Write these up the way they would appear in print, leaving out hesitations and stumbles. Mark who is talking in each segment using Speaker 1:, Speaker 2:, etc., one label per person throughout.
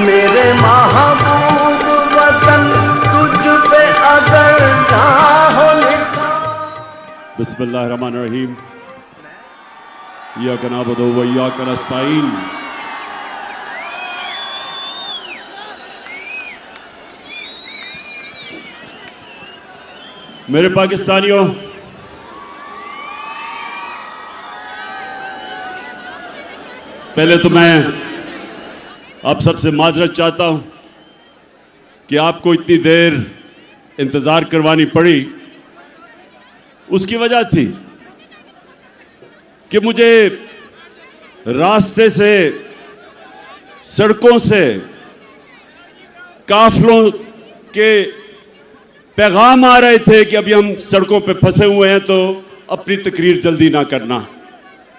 Speaker 1: मेरे महबूब वतन तुझ पे अगर चाहो
Speaker 2: बिस्मिल्लाहिर्रहमानिर्रहीम इय्याका नअबुदु व इय्याका नस्तईन। मेरे पाकिस्तानियों, पहले तो मैं आप सबसे माजरत चाहता हूं कि आपको इतनी देर इंतजार करवानी पड़ी। उसकी वजह थी कि मुझे रास्ते से, सड़कों से काफिलों के पैगाम आ रहे थे कि अभी हम सड़कों पे फंसे हुए हैं, तो अपनी तकरीर जल्दी ना करना।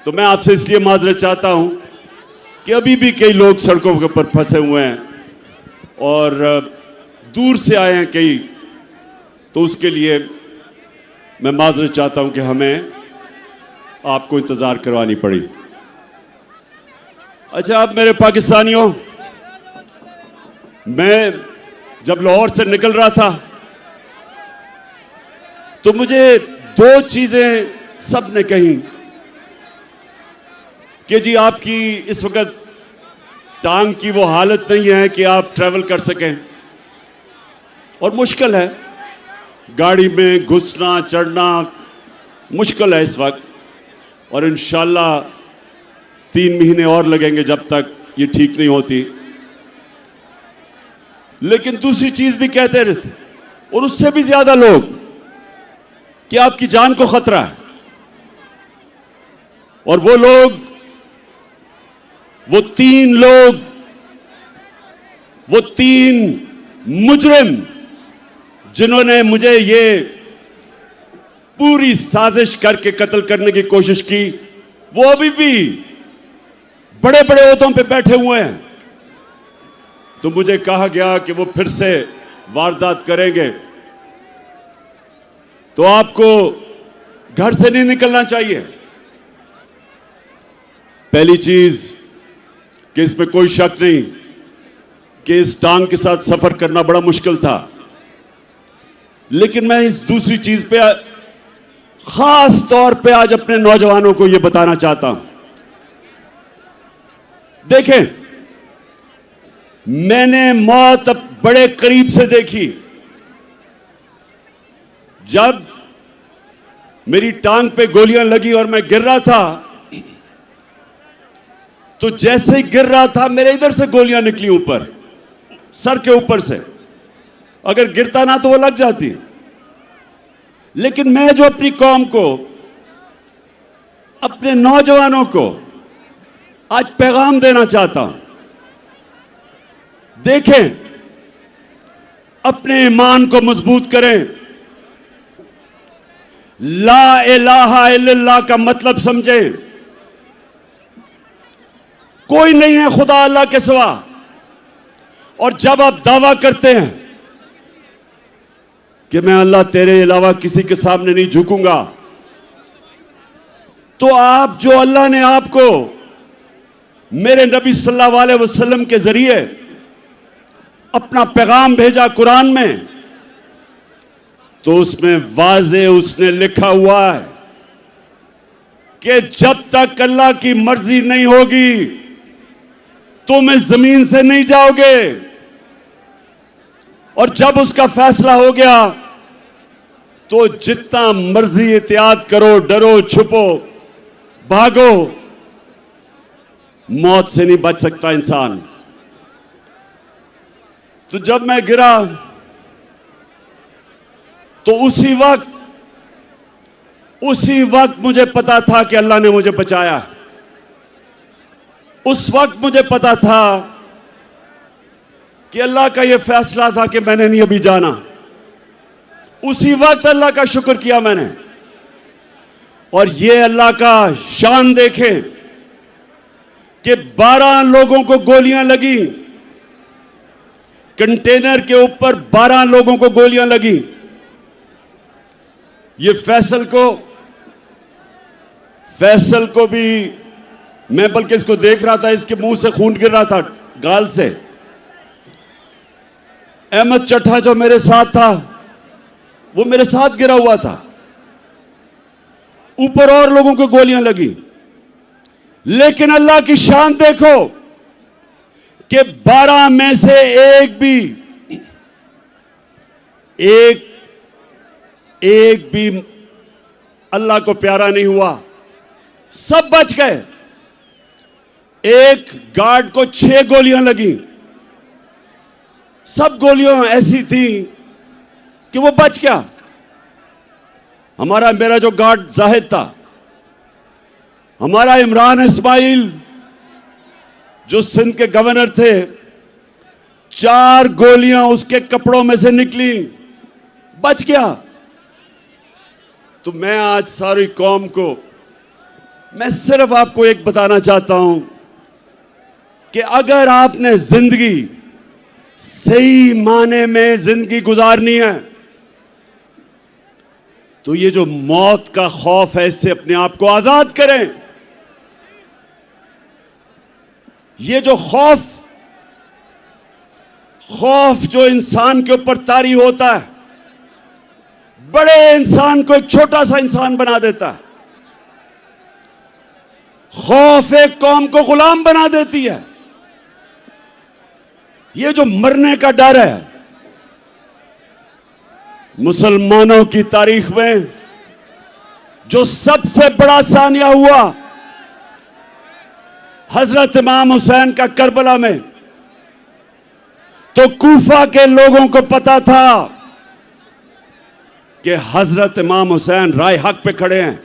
Speaker 2: तो मैं आपसे इसलिए माजरत चाहता हूं कि अभी भी कई लोग सड़कों के ऊपर फंसे हुए हैं और दूर से आए हैं कई, तो उसके लिए मैं माजरत चाहता हूं कि हमें आपको इंतजार करवानी पड़ी। अच्छा, अब मेरे पाकिस्तानियों, मैं जब लाहौर से निकल रहा था तो मुझे दो चीजें सबने कही कि जी आपकी इस वक्त टांग की वो हालत नहीं है कि आप ट्रैवल कर सकें और मुश्किल है, गाड़ी में घुसना चढ़ना मुश्किल है इस वक्त, और इंशाल्लाह 3 महीने और लगेंगे जब तक ये ठीक नहीं होती। लेकिन दूसरी चीज भी कहते रहे, और उससे भी ज्यादा लोग, कि आपकी जान को खतरा है। और वो लोग, वो 3 लोग, वो 3 मुजरिम जिन्होंने मुझे ये पूरी साजिश करके कत्ल करने की कोशिश की, वो अभी भी बड़े बड़े ओहदों पे बैठे हुए हैं। तो मुझे कहा गया कि वो फिर से वारदात करेंगे, तो आपको घर से नहीं निकलना चाहिए। पहली चीज कि इसमें कोई शक नहीं कि इस टांग के साथ सफर करना बड़ा मुश्किल था, लेकिन मैं इस दूसरी चीज पे खास तौर पे आज अपने नौजवानों को यह बताना चाहता हूं। देखें, मैंने मौत बड़े करीब से देखी। जब मेरी टांग पे गोलियां लगी और मैं गिर रहा था, तो जैसे ही गिर रहा था मेरे इधर से गोलियां निकली ऊपर, सर के ऊपर से। अगर गिरता ना तो वो लग जाती। लेकिन मैं जो अपनी कौम को, अपने नौजवानों को आज पैगाम देना चाहता हूं, देखें, अपने ईमान को मजबूत करें। ला इलाहा इल्लल्लाह का मतलब समझें। कोई नहीं है खुदा अल्लाह के सिवा। और जब आप दावा करते हैं कि मैं अल्लाह तेरे अलावा किसी के सामने नहीं झुकूंगा, तो आप जो अल्लाह ने आपको मेरे नबी सल्लल्लाहु अलैहि वसल्लम के जरिए अपना पैगाम भेजा कुरान में, तो उसमें वाज़े उसने लिखा हुआ है कि जब तक अल्लाह की मर्जी नहीं होगी तुम इस जमीन से नहीं जाओगे, और जब उसका फैसला हो गया तो जितना मर्जी एहतियात करो, डरो, छुपो, भागो, मौत से नहीं बच सकता इंसान। तो जब मैं गिरा तो उसी वक्त मुझे पता था कि अल्लाह ने मुझे बचाया। उस वक्त मुझे पता था कि अल्लाह का यह फैसला था कि मैंने नहीं अभी जाना। उसी वक्त अल्लाह का शुक्र किया मैंने। और यह अल्लाह का शान देखें कि 12 लोगों को गोलियां लगी, कंटेनर के ऊपर 12 लोगों को गोलियां लगी। ये फैसल को भी, मैं बल्कि इसको देख रहा था, इसके मुंह से खून गिर रहा था, गाल से। अहमद चट्टा जो मेरे साथ था, वो मेरे साथ गिरा हुआ था। ऊपर और लोगों को गोलियां लगी, लेकिन अल्लाह की शान देखो कि 12 में से एक भी अल्लाह को प्यारा नहीं हुआ, सब बच गए। एक गार्ड को 6 गोलियां लगी, सब गोलियां ऐसी थी कि वो बच गया। मेरा जो गार्ड जाहिद था, हमारा इमरान इस्माइल जो सिंध के गवर्नर थे, 4 गोलियां उसके कपड़ों में से निकली, बच गया। तो मैं आज सारी कौम को, मैं सिर्फ आपको एक बताना चाहता हूं कि अगर आपने जिंदगी सही माने में जिंदगी गुजारनी है, तो ये जो मौत का खौफ है, इससे अपने आप को आजाद करें। ये जो खौफ जो इंसान के ऊपर तारी होता है, बड़े इंसान को एक छोटा सा इंसान बना देता है। खौफ एक कौम को गुलाम बना देती है। ये जो मरने का डर है, मुसलमानों की तारीख में जो सबसे बड़ा सानिया हुआ, हजरत इमाम हुसैन का करबला में, तो कूफा के लोगों को पता था कि हजरत इमाम हुसैन राय हक पे खड़े हैं,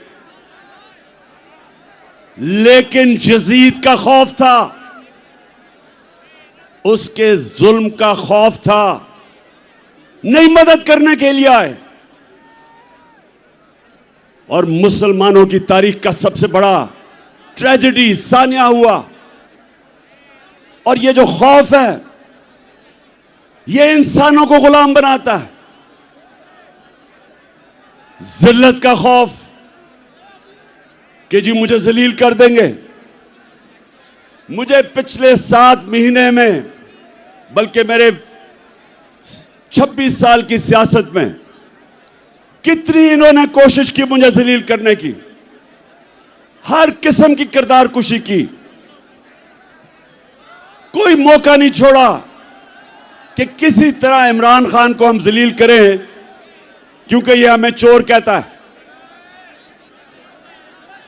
Speaker 2: लेकिन यजीद का खौफ था, उसके जुल्म का खौफ था, नहीं मदद करने के लिए आए। और मुसलमानों की तारीख का सबसे बड़ा ट्रेजेडी सानिया हुआ। और ये जो खौफ है, ये इंसानों को गुलाम बनाता है। जिल्लत का खौफ कि जी मुझे जलील कर देंगे। मुझे पिछले 7 महीने में, बल्कि मेरे 26 साल की सियासत में, कितनी इन्होंने कोशिश की मुझे जलील करने की, हर किस्म की किरदार कुशी की, कोई मौका नहीं छोड़ा कि किसी तरह इमरान खान को हम जलील करें, क्योंकि यह हमें चोर कहता है।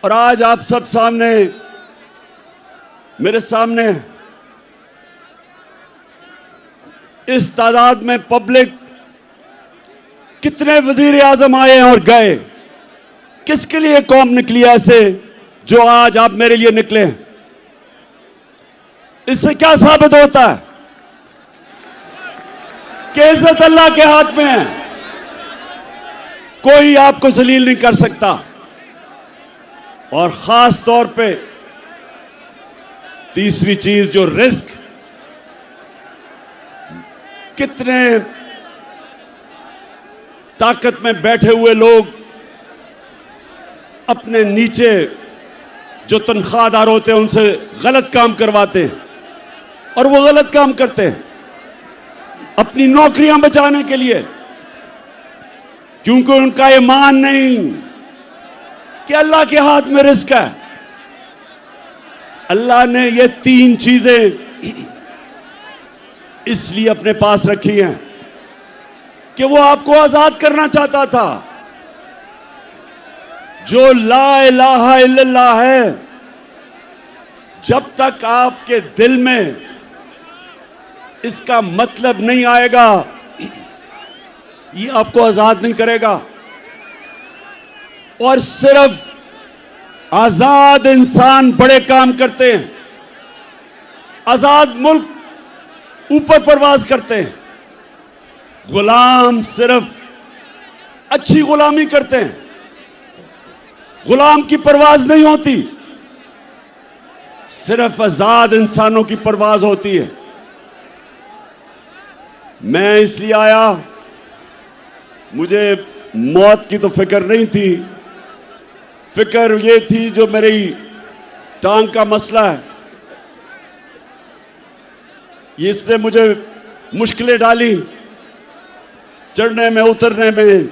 Speaker 2: और आज आप सब सामने, मेरे सामने इस तादाद में पब्लिक, कितने वजीर आजम आए और गए, किसके लिए कौम निकली ऐसे जो आज आप मेरे लिए निकले हैं? इससे क्या साबित होता है कि इज्जत अल्लाह के हाथ में है, कोई आपको जलील नहीं कर सकता। और खास तौर पे तीसरी चीज जो रिस्क, कितने ताकत में बैठे हुए लोग अपने नीचे जो तनख्वाहदार होते हैं उनसे गलत काम करवाते हैं, और वो गलत काम करते हैं अपनी नौकरियां बचाने के लिए, क्योंकि उनका ईमान नहीं कि अल्लाह के हाथ में रिस्क है। अल्लाह ने ये 3 चीजें इसलिए अपने पास रखी हैं कि वो आपको आजाद करना चाहता था। जो ला इलाहा इल्लल्लाह है, जब तक आपके दिल में इसका मतलब नहीं आएगा, ये आपको आजाद नहीं करेगा। और सिर्फ आजाद इंसान बड़े काम करते हैं, आजाद मुल्क ऊपर परवाज करते हैं। गुलाम सिर्फ अच्छी गुलामी करते हैं, गुलाम की परवाज नहीं होती, सिर्फ आजाद इंसानों की परवाज होती है। मैं इसलिए आया, मुझे मौत की तो फिक्र नहीं थी, फिक्र ये थी जो मेरी टांग का मसला है। ये इसने मुझे मुश्किलें डाली चढ़ने में उतरने में,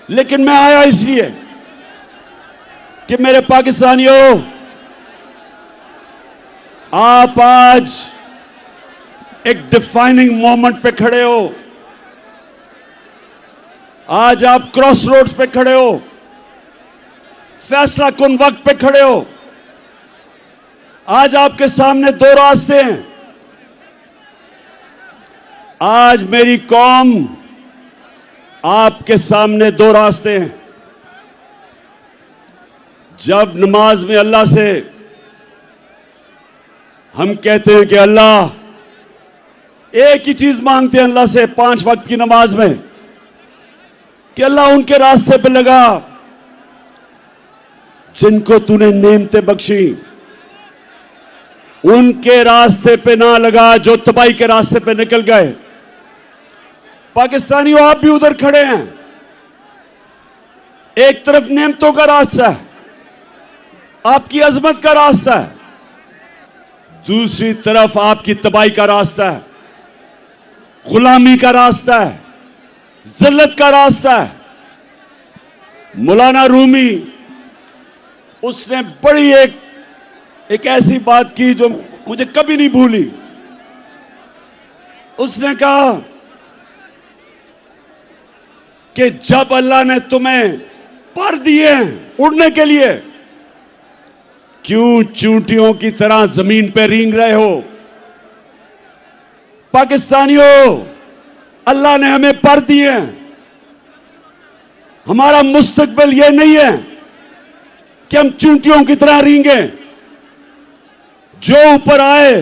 Speaker 2: लेकिन मैं आया इसलिए कि मेरे पाकिस्तानियों, आप आज एक डिफाइनिंग मोमेंट पे खड़े हो। आज आप क्रॉस रोड्स पे खड़े हो, फैसला कुन वक्त पे खड़े हो। आज आपके सामने दो रास्ते हैं। आज मेरी कौम, आपके सामने दो रास्ते हैं। जब नमाज में अल्लाह से हम कहते हैं कि अल्लाह, एक ही चीज मांगते हैं अल्लाह से 5 वक्त की नमाज में कि अल्लाह उनके रास्ते पे लगा जिनको तूने नेमतें बख्शी, उनके रास्ते पे ना लगा जो तबाही के रास्ते पे निकल गए। पाकिस्तानियों, आप भी उधर खड़े हैं। एक तरफ नेमतों का रास्ता है, आपकी अजमत का रास्ता है, दूसरी तरफ आपकी तबाही का रास्ता है, गुलामी का रास्ता है, जिल्लत का रास्ता है। मौलाना रूमी, उसने बड़ी एक ऐसी बात की जो मुझे कभी नहीं भूली। उसने कहा कि जब अल्लाह ने तुम्हें पर दिए उड़ने के लिए, क्यों चूंटियों की तरह जमीन पर रेंग रहे हो? पाकिस्तानियों, अल्लाह ने हमें पर दिए। हमारा मुस्तकबिल यह नहीं है कि हम चूंटियों की तरह रेंगे। जो ऊपर आए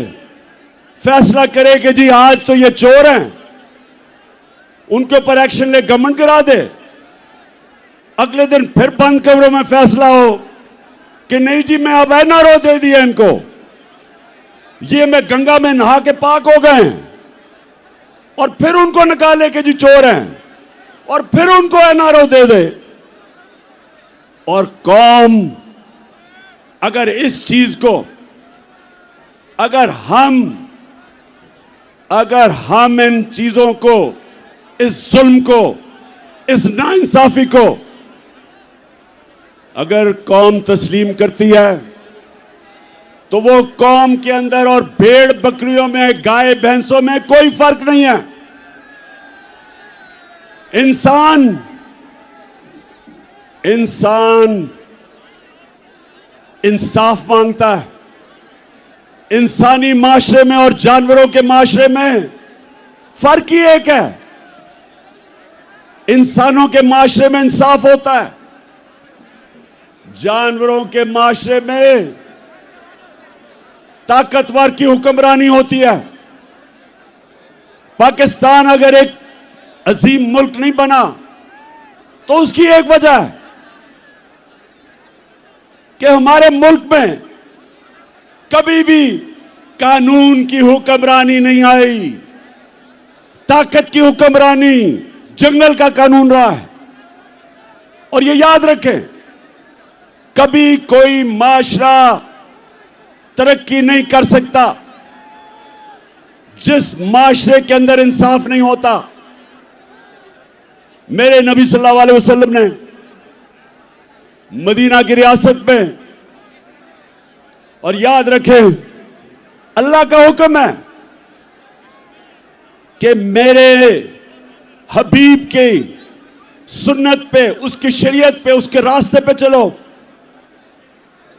Speaker 2: फैसला करे कि जी आज तो ये चोर हैं, उनके ऊपर एक्शन ले, गवर्नमेंट गिरा दे। अगले दिन फिर बंद कमरों में फैसला हो कि नहीं जी, मैं अब एनआरओ दे दिया इनको, ये मैं गंगा में नहा के पाक हो गए हैं, और फिर उनको निकाले कि जी चोर हैं, और फिर उनको एनआरओ दे दे। और कौम अगर इस चीज को, अगर हम इन चीजों को, इस जुल्म को, इस नाइंसाफी को अगर कौम तस्लीम करती है, तो वो कौम के अंदर और भेड़ बकरियों में, गाय भैंसों में कोई फर्क नहीं है। इंसान इंसाफ मांगता है। इंसानी माशरे में और जानवरों के माशरे में फर्क ही एक है। इंसानों के माशरे में इंसाफ होता है, जानवरों के माशरे में ताकतवर की हुक्मरानी होती है। पाकिस्तान अगर एक अजीम मुल्क नहीं बना तो उसकी एक वजह है कि हमारे मुल्क में कभी भी कानून की हुक्मरानी नहीं आई, ताकत की हुक्मरानी, जंगल का कानून रहा है। और ये याद रखें, कभी कोई माशरा तरक्की नहीं कर सकता जिस माशरे के अंदर इंसाफ नहीं होता। मेरे नबी सल्लल्लाहु अलैहि वसल्लम ने मदीना की रियासत में, और याद रखें अल्लाह का हुक्म है कि मेरे हबीब की सुन्नत पे, उसकी शरीयत पे, उसके रास्ते पे चलो।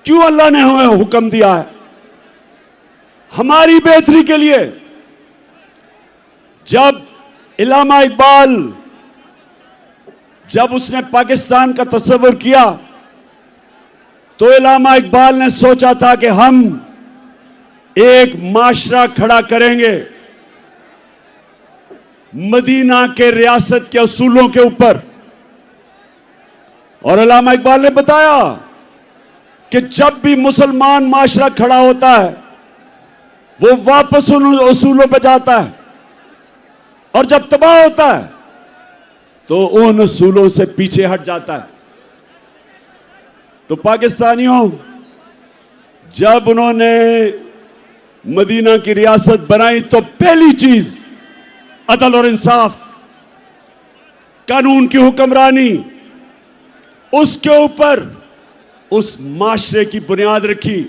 Speaker 2: क्यों अल्लाह ने हमें हुक्म दिया है? हमारी बेहतरी के लिए। जब इल्लामा इकबाल, जब उसने पाकिस्तान का तस्वर किया, तो इल्लामा इकबाल ने सोचा था कि हम एक माशरा खड़ा करेंगे मदीना के रियासत के असूलों के ऊपर। और इल्लामा इकबाल ने बताया कि जब भी मुसलमान माशरा खड़ा होता है, वो वापस उन असूलों पर जाता है, और जब तबाह होता है तो उन असूलों से पीछे हट जाता है। तो पाकिस्तानियों, जब उन्होंने मदीना की रियासत बनाई तो पहली चीज अदल और इंसाफ, कानून की हुक्मरानी, उसके ऊपर उस माशरे की बुनियाद रखी।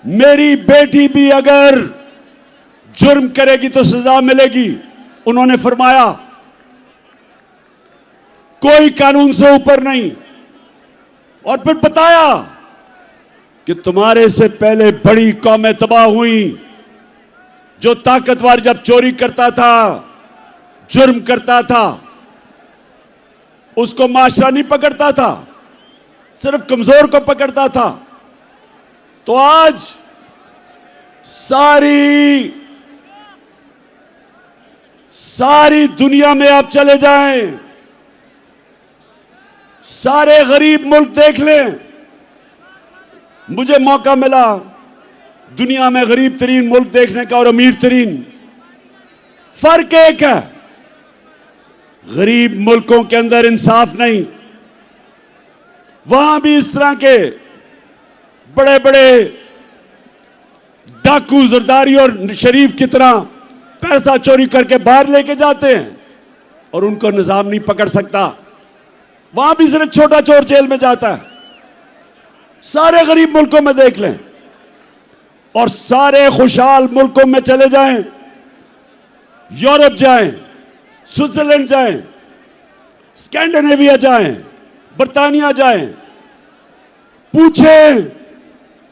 Speaker 2: मेरी बेटी भी अगर जुर्म करेगी तो सजा मिलेगी। उन्होंने फरमाया कोई कानून से ऊपर नहीं। और फिर बताया कि तुम्हारे से पहले बड़ी कौमें तबाह हुई। जो ताकतवर जब चोरी करता था, जुर्म करता था, उसको माशरा नहीं पकड़ता था, सिर्फ कमजोर को पकड़ता था। तो आज सारी दुनिया में आप चले जाएं, सारे गरीब मुल्क देख लें। मुझे मौका मिला दुनिया में गरीब तरीन मुल्क देखने का और अमीर तरीन। फर्क एक है, गरीब मुल्कों के अंदर इंसाफ नहीं। वहां भी इस तरह के बड़े बड़े डाकू, जरदारी और शरीफ की तरह पैसा चोरी करके बाहर लेके जाते हैं और उनको निजाम नहीं पकड़ सकता। वहां भी सिर्फ छोटा चोर जेल में जाता है। सारे गरीब मुल्कों में देख लें और सारे खुशहाल मुल्कों में चले जाएं, यूरोप जाएं, स्विट्जरलैंड जाएं, स्कैंडिनेविया जाएं, बर्तानिया जाएं, पूछें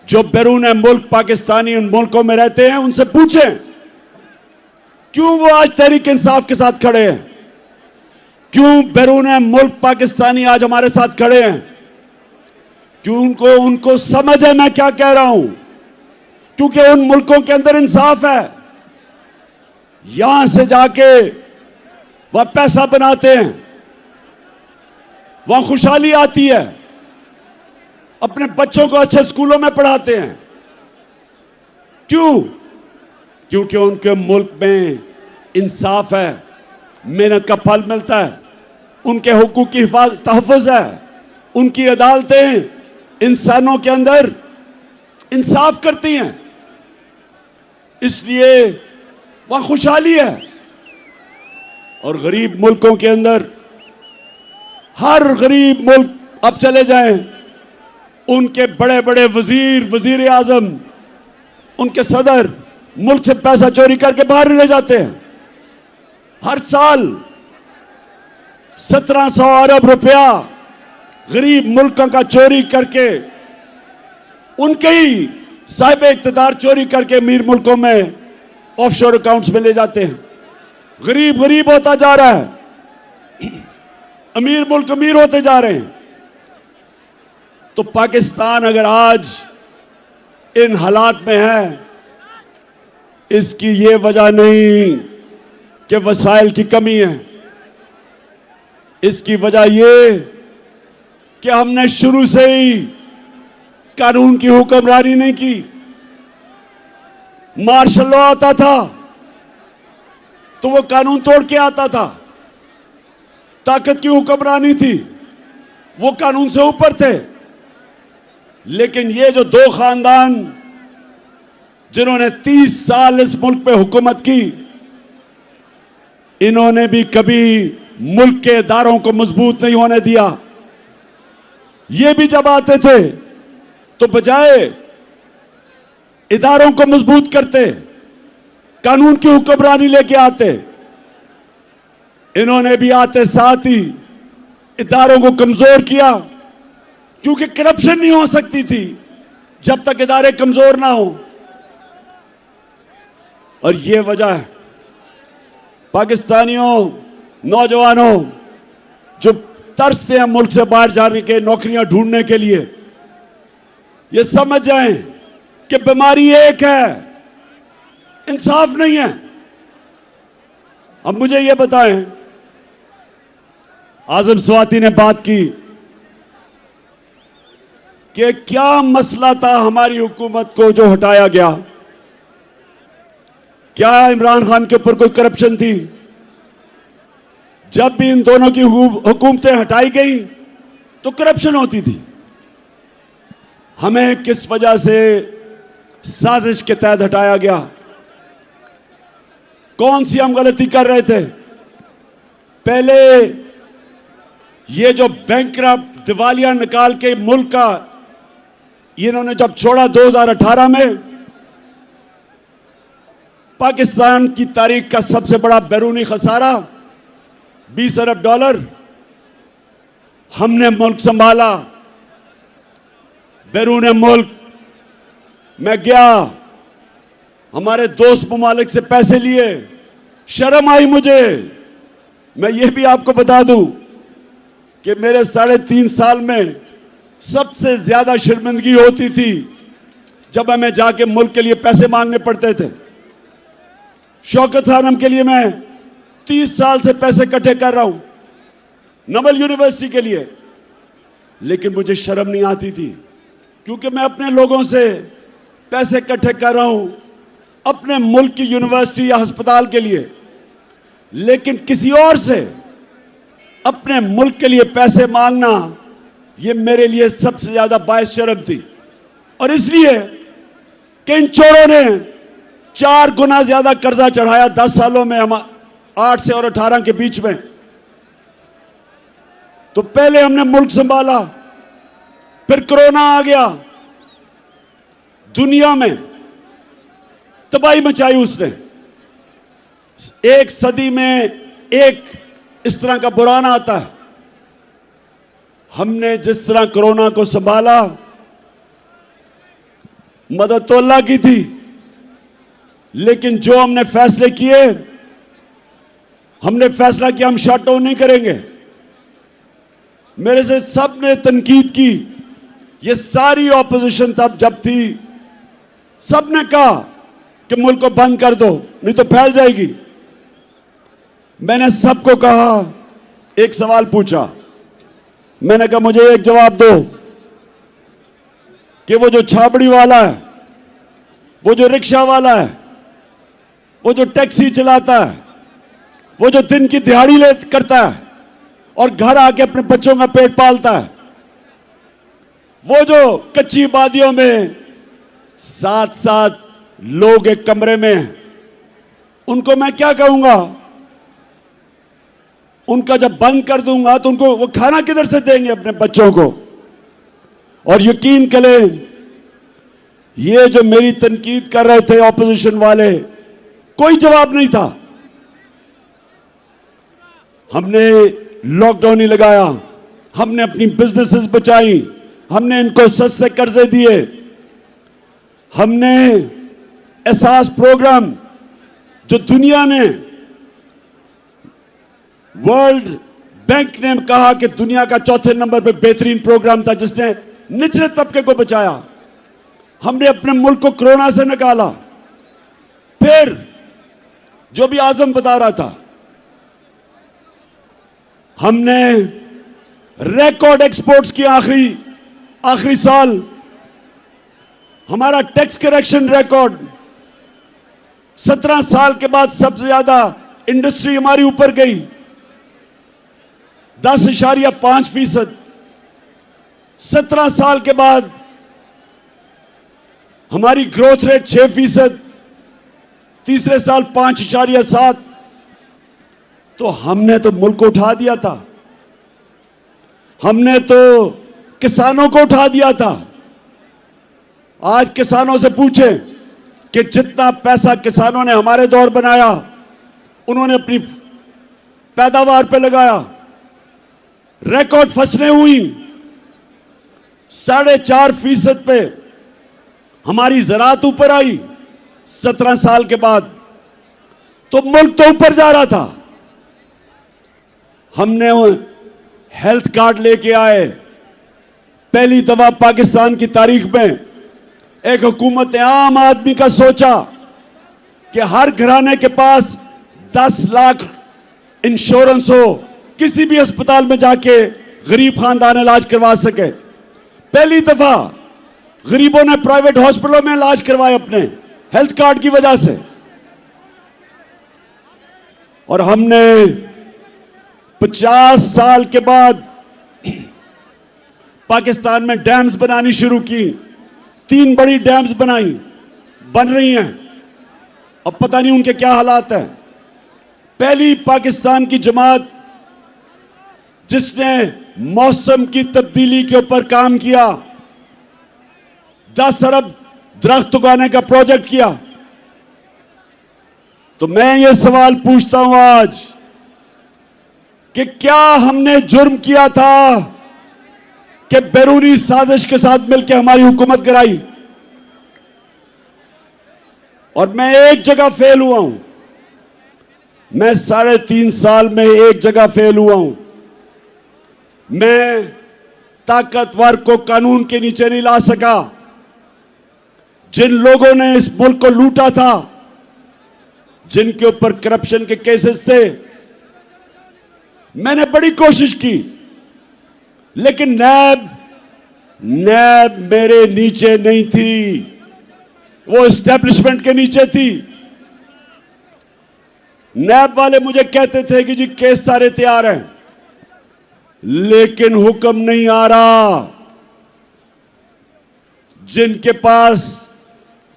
Speaker 2: जो बैरून मुल्क पाकिस्तानी उन मुल्कों में रहते हैं, उनसे पूछें क्यों वो आज तहरीक इंसाफ के साथ खड़े हैं, क्यों बैरून मुल्क पाकिस्तानी आज हमारे साथ खड़े हैं, क्यों उनको समझ है मैं क्या कह रहा हूं। क्योंकि उन मुल्कों के अंदर इंसाफ है। यहां से जाके वह पैसा बनाते हैं, वहां खुशहाली आती है, अपने बच्चों को अच्छे स्कूलों में पढ़ाते हैं। क्यों? क्योंकि उनके मुल्क में इंसाफ है, मेहनत का फल मिलता है, उनके हुकूक की तहफ़्फ़ुज़ है, उनकी अदालतें इंसानों के अंदर इंसाफ करती हैं, इसलिए वहां खुशहाली है। और गरीब मुल्कों के अंदर हर गरीब मुल्क अब चले जाएं, उनके बड़े बड़े वजीर आजम, उनके सदर मुल्क से पैसा चोरी करके बाहर ले जाते हैं। हर साल 1700 अरब रुपया गरीब मुल्कों का चोरी करके, उनके ही साहिब इख्तिदार चोरी करके अमीर मुल्कों में ऑफशोर अकाउंट्स में ले जाते हैं। गरीब होता जा रहा है, अमीर मुल्क अमीर होते जा रहे हैं। तो पाकिस्तान अगर आज इन हालात में है, इसकी ये वजह नहीं कि वसाइल की कमी है, इसकी वजह ये कि हमने शुरू से ही कानून की हुक्मरानी नहीं की। मार्शल लॉ आता था तो वो कानून तोड़ के आता था, ताकत की हुक्मरानी थी, वो कानून से ऊपर थे। लेकिन ये जो दो खानदान जिन्होंने 30 साल इस मुल्क पे हुकूमत की, इन्होंने भी कभी मुल्क के इदारों को मजबूत नहीं होने दिया। ये भी जब आते थे तो बजाय इदारों को मजबूत करते, कानून की हुक्मरानी लेके आते, इन्होंने भी आते साथ ही इदारों को कमजोर किया। क्योंकि करप्शन नहीं हो सकती थी जब तक इदारे कमजोर ना हो। और यह वजह है पाकिस्तानियों, नौजवानों जो तरसते हैं मुल्क से बाहर जाने के, नौकरियां ढूंढने के लिए, ये समझ जाएं कि बीमारी एक है, इंसाफ नहीं है। अब मुझे ये बताएं, आजम स्वाति ने बात की कि क्या मसला था हमारी हुकूमत को जो हटाया गया। क्या इमरान खान के ऊपर कोई करप्शन थी? जब भी इन दोनों की हुकूमतें हटाई गई तो करप्शन होती थी। हमें किस वजह से साजिश के तहत हटाया गया। कौन सी हम गलती कर रहे थे? पहले ये जो बैंकरप्ट दिवालिया निकाल के मुल्क का इन्होंने जब छोड़ा 2018 में, पाकिस्तान की तारीख का सबसे बड़ा बैरूनी खसारा $20 अरब। हमने मुल्क संभाला, बैरून मुल्क मैं गया, हमारे दोस्त ममालिक से पैसे लिए, शर्म आई मुझे। मैं ये भी आपको बता दूं कि मेरे 3.5 साल में सबसे ज्यादा शर्मिंदगी होती थी जब हमें जाके मुल्क के लिए पैसे मांगने पड़ते थे। शौकत खानम के लिए मैं 30 साल से पैसे इकट्ठे कर रहा हूं, नवल यूनिवर्सिटी के लिए, लेकिन मुझे शर्म नहीं आती थी क्योंकि मैं अपने लोगों से पैसे इकट्ठे कर रहा हूं अपने मुल्क की यूनिवर्सिटी या अस्पताल के लिए, लेकिन किसी और से अपने मुल्क के लिए पैसे मांगना यह मेरे लिए सबसे ज्यादा बायस शर्म थी। और इसलिए कि इन चोरों ने 4 गुना ज्यादा कर्जा चढ़ाया 10 सालों में, हम 8 से और 18 के बीच में। तो पहले हमने मुल्क संभाला, फिर कोरोना आ गया, दुनिया में तबाही मचाई उसने। एक सदी में एक इस तरह का बुरान आता है। हमने जिस तरह कोरोना को संभाला, मदद तो अल्लाह की थी, लेकिन जो हमने फैसले किए, हमने फैसला किया हम शट डाउन नहीं करेंगे। मेरे से सबने तनकीद की, ये सारी ऑपोजिशन तब जब थी, सबने कहा कि मुल्क को बंद कर दो नहीं तो फैल जाएगी। मैंने सबको कहा, एक सवाल पूछा, मैंने कहा मुझे एक जवाब दो कि वो जो छाबड़ी वाला है, वो जो रिक्शा वाला है, वो जो टैक्सी चलाता है, वो जो दिन की दिहाड़ी ले करता है और घर आके अपने बच्चों का पेट पालता है, वो जो कच्ची वादियों में 7-7 लोग एक कमरे में हैं, उनको मैं क्या कहूंगा? उनका जब बंद कर दूंगा तो उनको वो खाना किधर से देंगे अपने बच्चों को? और यकीन करें, ये जो मेरी तनकीद कर रहे थे ऑपोजिशन वाले, कोई जवाब नहीं था। हमने लॉकडाउन ही लगाया, हमने अपनी बिजनेसेस बचाई, हमने इनको सस्ते कर्जे दिए, हमने एहसास प्रोग्राम जो दुनिया ने, वर्ल्ड बैंक ने कहा कि दुनिया का 4थे नंबर पर बेहतरीन प्रोग्राम था जिसने निचले तबके को बचाया, हमने अपने मुल्क को कोरोना से निकाला। फिर जो भी आजम बता रहा था, हमने रिकॉर्ड एक्सपोर्ट्स की। आखिरी साल हमारा टैक्स करेक्शन रिकॉर्ड, 17 साल के बाद सबसे ज्यादा इंडस्ट्री हमारी ऊपर गई, 10.5%। 17 साल के बाद हमारी ग्रोथ रेट 6%, तीसरे साल 5.7। तो हमने तो मुल्क को उठा दिया था, हमने तो किसानों को उठा दिया था। आज किसानों से पूछें कि जितना पैसा किसानों ने हमारे दौर बनाया, उन्होंने अपनी पैदावार पे लगाया, रिकॉर्ड फसलें हुई, 4.5% पे हमारी ज़राअत ऊपर आई 17 साल के बाद। तो मुल्क तो ऊपर जा रहा था। हमने हेल्थ कार्ड लेके आए, पहली दफा पाकिस्तान की तारीख में एक हुकूमत ने आम आदमी का सोचा कि हर घराने के पास 10 लाख इंश्योरेंस हो, किसी भी अस्पताल में जाके गरीब खानदान इलाज करवा सके। पहली दफा गरीबों ने प्राइवेट हॉस्पिटलों में इलाज करवाए अपने हेल्थ कार्ड की वजह से। और हमने 50 साल के बाद पाकिस्तान में डैम्स बनानी शुरू की, 3 बड़ी डैम्स बनाई, बन रही हैं, अब पता नहीं उनके क्या हालात हैं। पहली पाकिस्तान की जमात जिसने मौसम की तब्दीली के ऊपर काम किया, 10 अरब दरख्त उगाने का प्रोजेक्ट किया। तो मैं ये सवाल पूछता हूं आज कि क्या हमने जुर्म किया था कि बैरूनी साजिश के साथ मिलकर हमारी हुकूमत गिराई? और मैं एक जगह फेल हुआ हूं, मैं 3.5 साल में एक जगह फेल हुआ हूं। मैं ताकतवर को कानून के नीचे नहीं ला सका। जिन लोगों ने इस मुल्क को लूटा था, जिनके ऊपर करप्शन के केसेस थे, मैंने बड़ी कोशिश की, लेकिन नैब मेरे नीचे नहीं थी, वो एस्टेब्लिशमेंट के नीचे थी। नैब वाले मुझे कहते थे कि जी केस सारे तैयार हैं, लेकिन हुक्म नहीं आ रहा। जिनके पास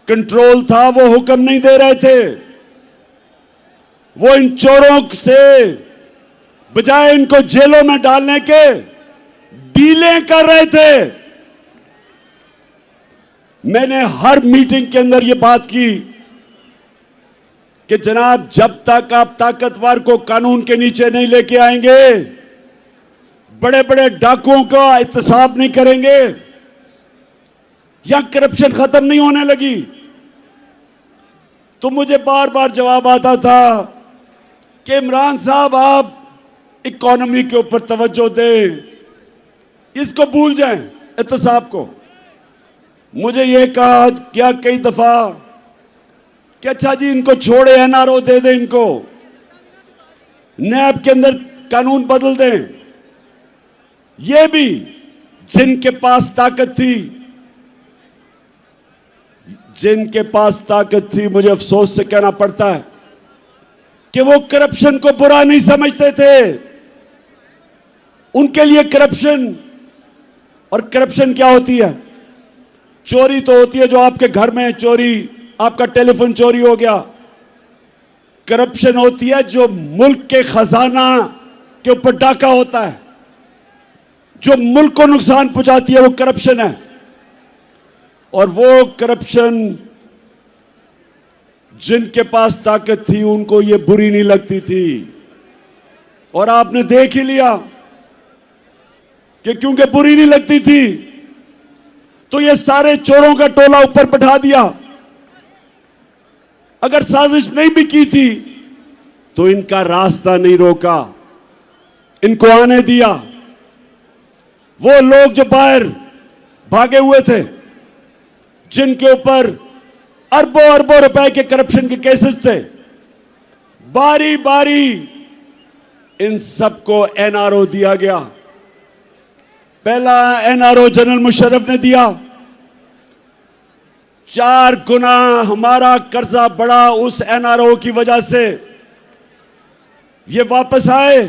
Speaker 2: कंट्रोल था वो हुक्म नहीं दे रहे थे। वो इन चोरों से बजाय इनको जेलों में डालने के डीलें कर रहे थे। मैंने हर मीटिंग के अंदर यह बात की कि जनाब, जब तक आप ताकतवर को कानून के नीचे नहीं लेके आएंगे, बड़े बड़े डाकुओं का एहतसाब नहीं करेंगे, या करप्शन खत्म नहीं होने लगी। तो मुझे बार बार जवाब आता था कि इमरान साहब, आप इकोनॉमी के ऊपर तवज्जो दें, इसको भूल जाएं, एहतसाब को। मुझे यह कहा क्या कई दफा कि अच्छा जी इनको छोड़े, एनआरओ दे दें, इनको नैब के अंदर कानून बदल दें। ये भी जिनके पास ताकत थी, मुझे अफसोस से कहना पड़ता है कि वो करप्शन को बुरा नहीं समझते थे। उनके लिए करप्शन, और करप्शन क्या होती है? चोरी तो होती है जो आपके घर में चोरी, आपका टेलीफोन चोरी हो गया। करप्शन होती है जो मुल्क के खजाना के ऊपर डाका होता है, जो मुल्क को नुकसान पहुंचाती है, वो करप्शन है। और वो करप्शन जिनके पास ताकत थी उनको ये बुरी नहीं लगती थी। और आपने देख ही लिया कि क्योंकि बुरी नहीं लगती थी तो ये सारे चोरों का टोला ऊपर बैठा दिया। अगर साजिश नहीं भी की थी तो इनका रास्ता नहीं रोका, इनको आने दिया। वो लोग जो बाहर भागे हुए थे, जिनके ऊपर अरबों अरबों रुपए के करप्शन के केसेस थे, बारी बारी इन सबको एनआरओ दिया गया। पहला एनआरओ जनरल मुशर्रफ ने दिया। 4 गुना हमारा कर्जा बढ़ा उस एनआरओ की वजह से। ये वापस आए,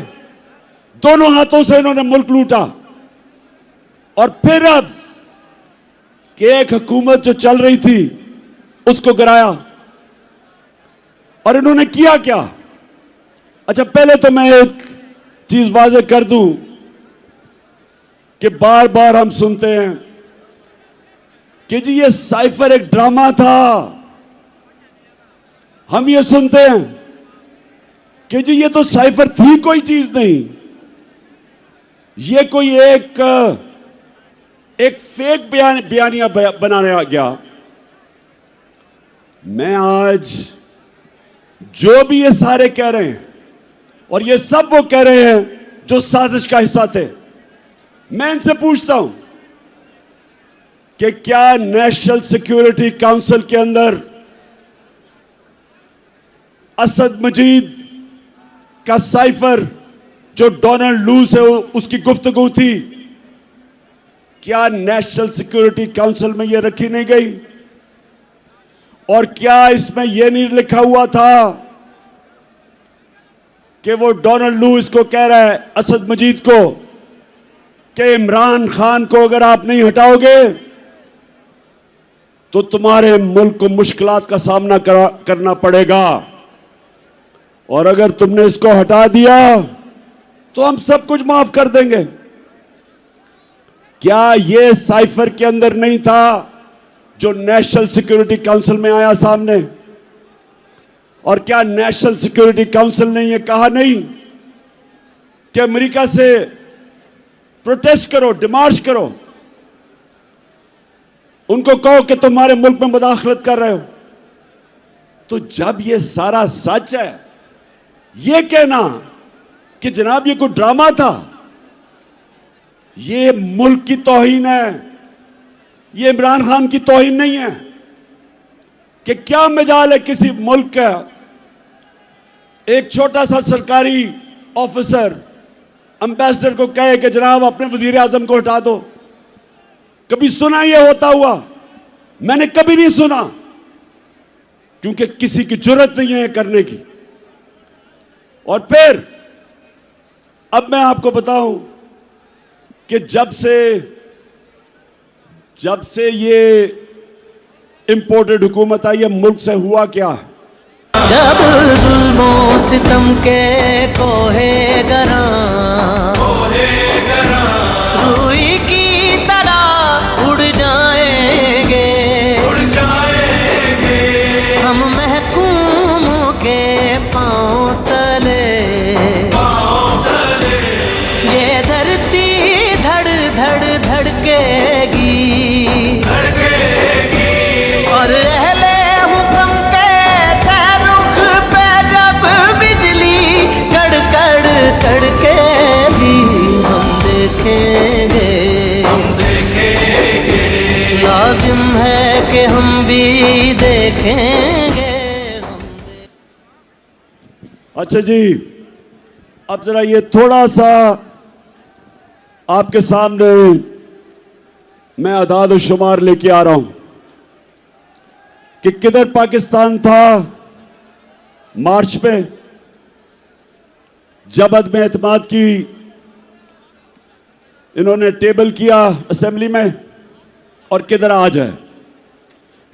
Speaker 2: दोनों हाथों से इन्होंने मुल्क लूटा। और फिर अब कि एक हुकूमत जो चल रही थी उसको गिराया। और इन्होंने किया क्या? अच्छा, पहले तो मैं एक चीज वाज़ेह कर दूं कि बार बार हम सुनते हैं कि जी ये साइफर एक ड्रामा था। हम ये सुनते हैं कि जी ये तो साइफर थी कोई चीज नहीं, ये कोई एक फेक बयानिया बनाया गया। मैं आज जो भी ये सारे कह रहे हैं, और ये सब वो कह रहे हैं जो साजिश का हिस्सा थे, मैं इनसे पूछता हूं कि क्या नेशनल सिक्योरिटी काउंसिल के अंदर असद मजीद का साइफर जो डोनाल्ड लू से उसकी गुफ्तगू थी, क्या नेशनल सिक्योरिटी काउंसिल में यह रखी नहीं गई? और क्या इसमें यह नहीं लिखा हुआ था कि वो डोनाल्ड लू इसको कह रहा है असद मजीद को कि इमरान खान को अगर आप नहीं हटाओगे तो तुम्हारे मुल्क को मुश्किलात का सामना करना पड़ेगा। और अगर तुमने इसको हटा दिया तो हम सब कुछ माफ कर देंगे। क्या यह साइफर के अंदर नहीं था जो नेशनल सिक्योरिटी काउंसिल में आया सामने? और क्या नेशनल सिक्योरिटी काउंसिल ने यह कहा नहीं कि अमेरिका से प्रोटेस्ट करो, डिमार्च करो, उनको कहो कि तुम्हारे मुल्क में मुदाखलत कर रहे हो? तो जब यह सारा सच है, यह कहना कि जनाब ये कोई ड्रामा था, ये मुल्क की तौहीन है, ये इमरान खान की तौहीन नहीं है। कि क्या मजाल है किसी मुल्क का एक छोटा सा सरकारी ऑफिसर एम्बेसडर को कहे कि जनाब अपने वजीर आजम को हटा दो? कभी सुना यह होता हुआ? मैंने कभी नहीं सुना, क्योंकि किसी की जरूरत नहीं है करने की। और फिर अब मैं आपको बताऊं कि जब से ये इंपोर्टेड हुकूमत आई है, मुल्क से हुआ क्या है?
Speaker 1: जब जुल्मो सितम के कोहे गरा रूई की तरह उड़ जाएंगे हम महकूमों के पांव तले। ये धरती धड़ धड़ धड़केगी और अहले हुक्म के सहरुख पे जब बिजली कड़कड़ कड़केगी हम देखेंगे लाजिम है कि हम भी देखेंगे।
Speaker 2: अच्छा जी, अब जरा ये थोड़ा सा आपके सामने मैं अदाद और शुमार लेके आ रहा हूं कि किधर पाकिस्तान था मार्च में जब अदम एतमाद की इन्होंने टेबल किया असेंबली में, और किधर आज है।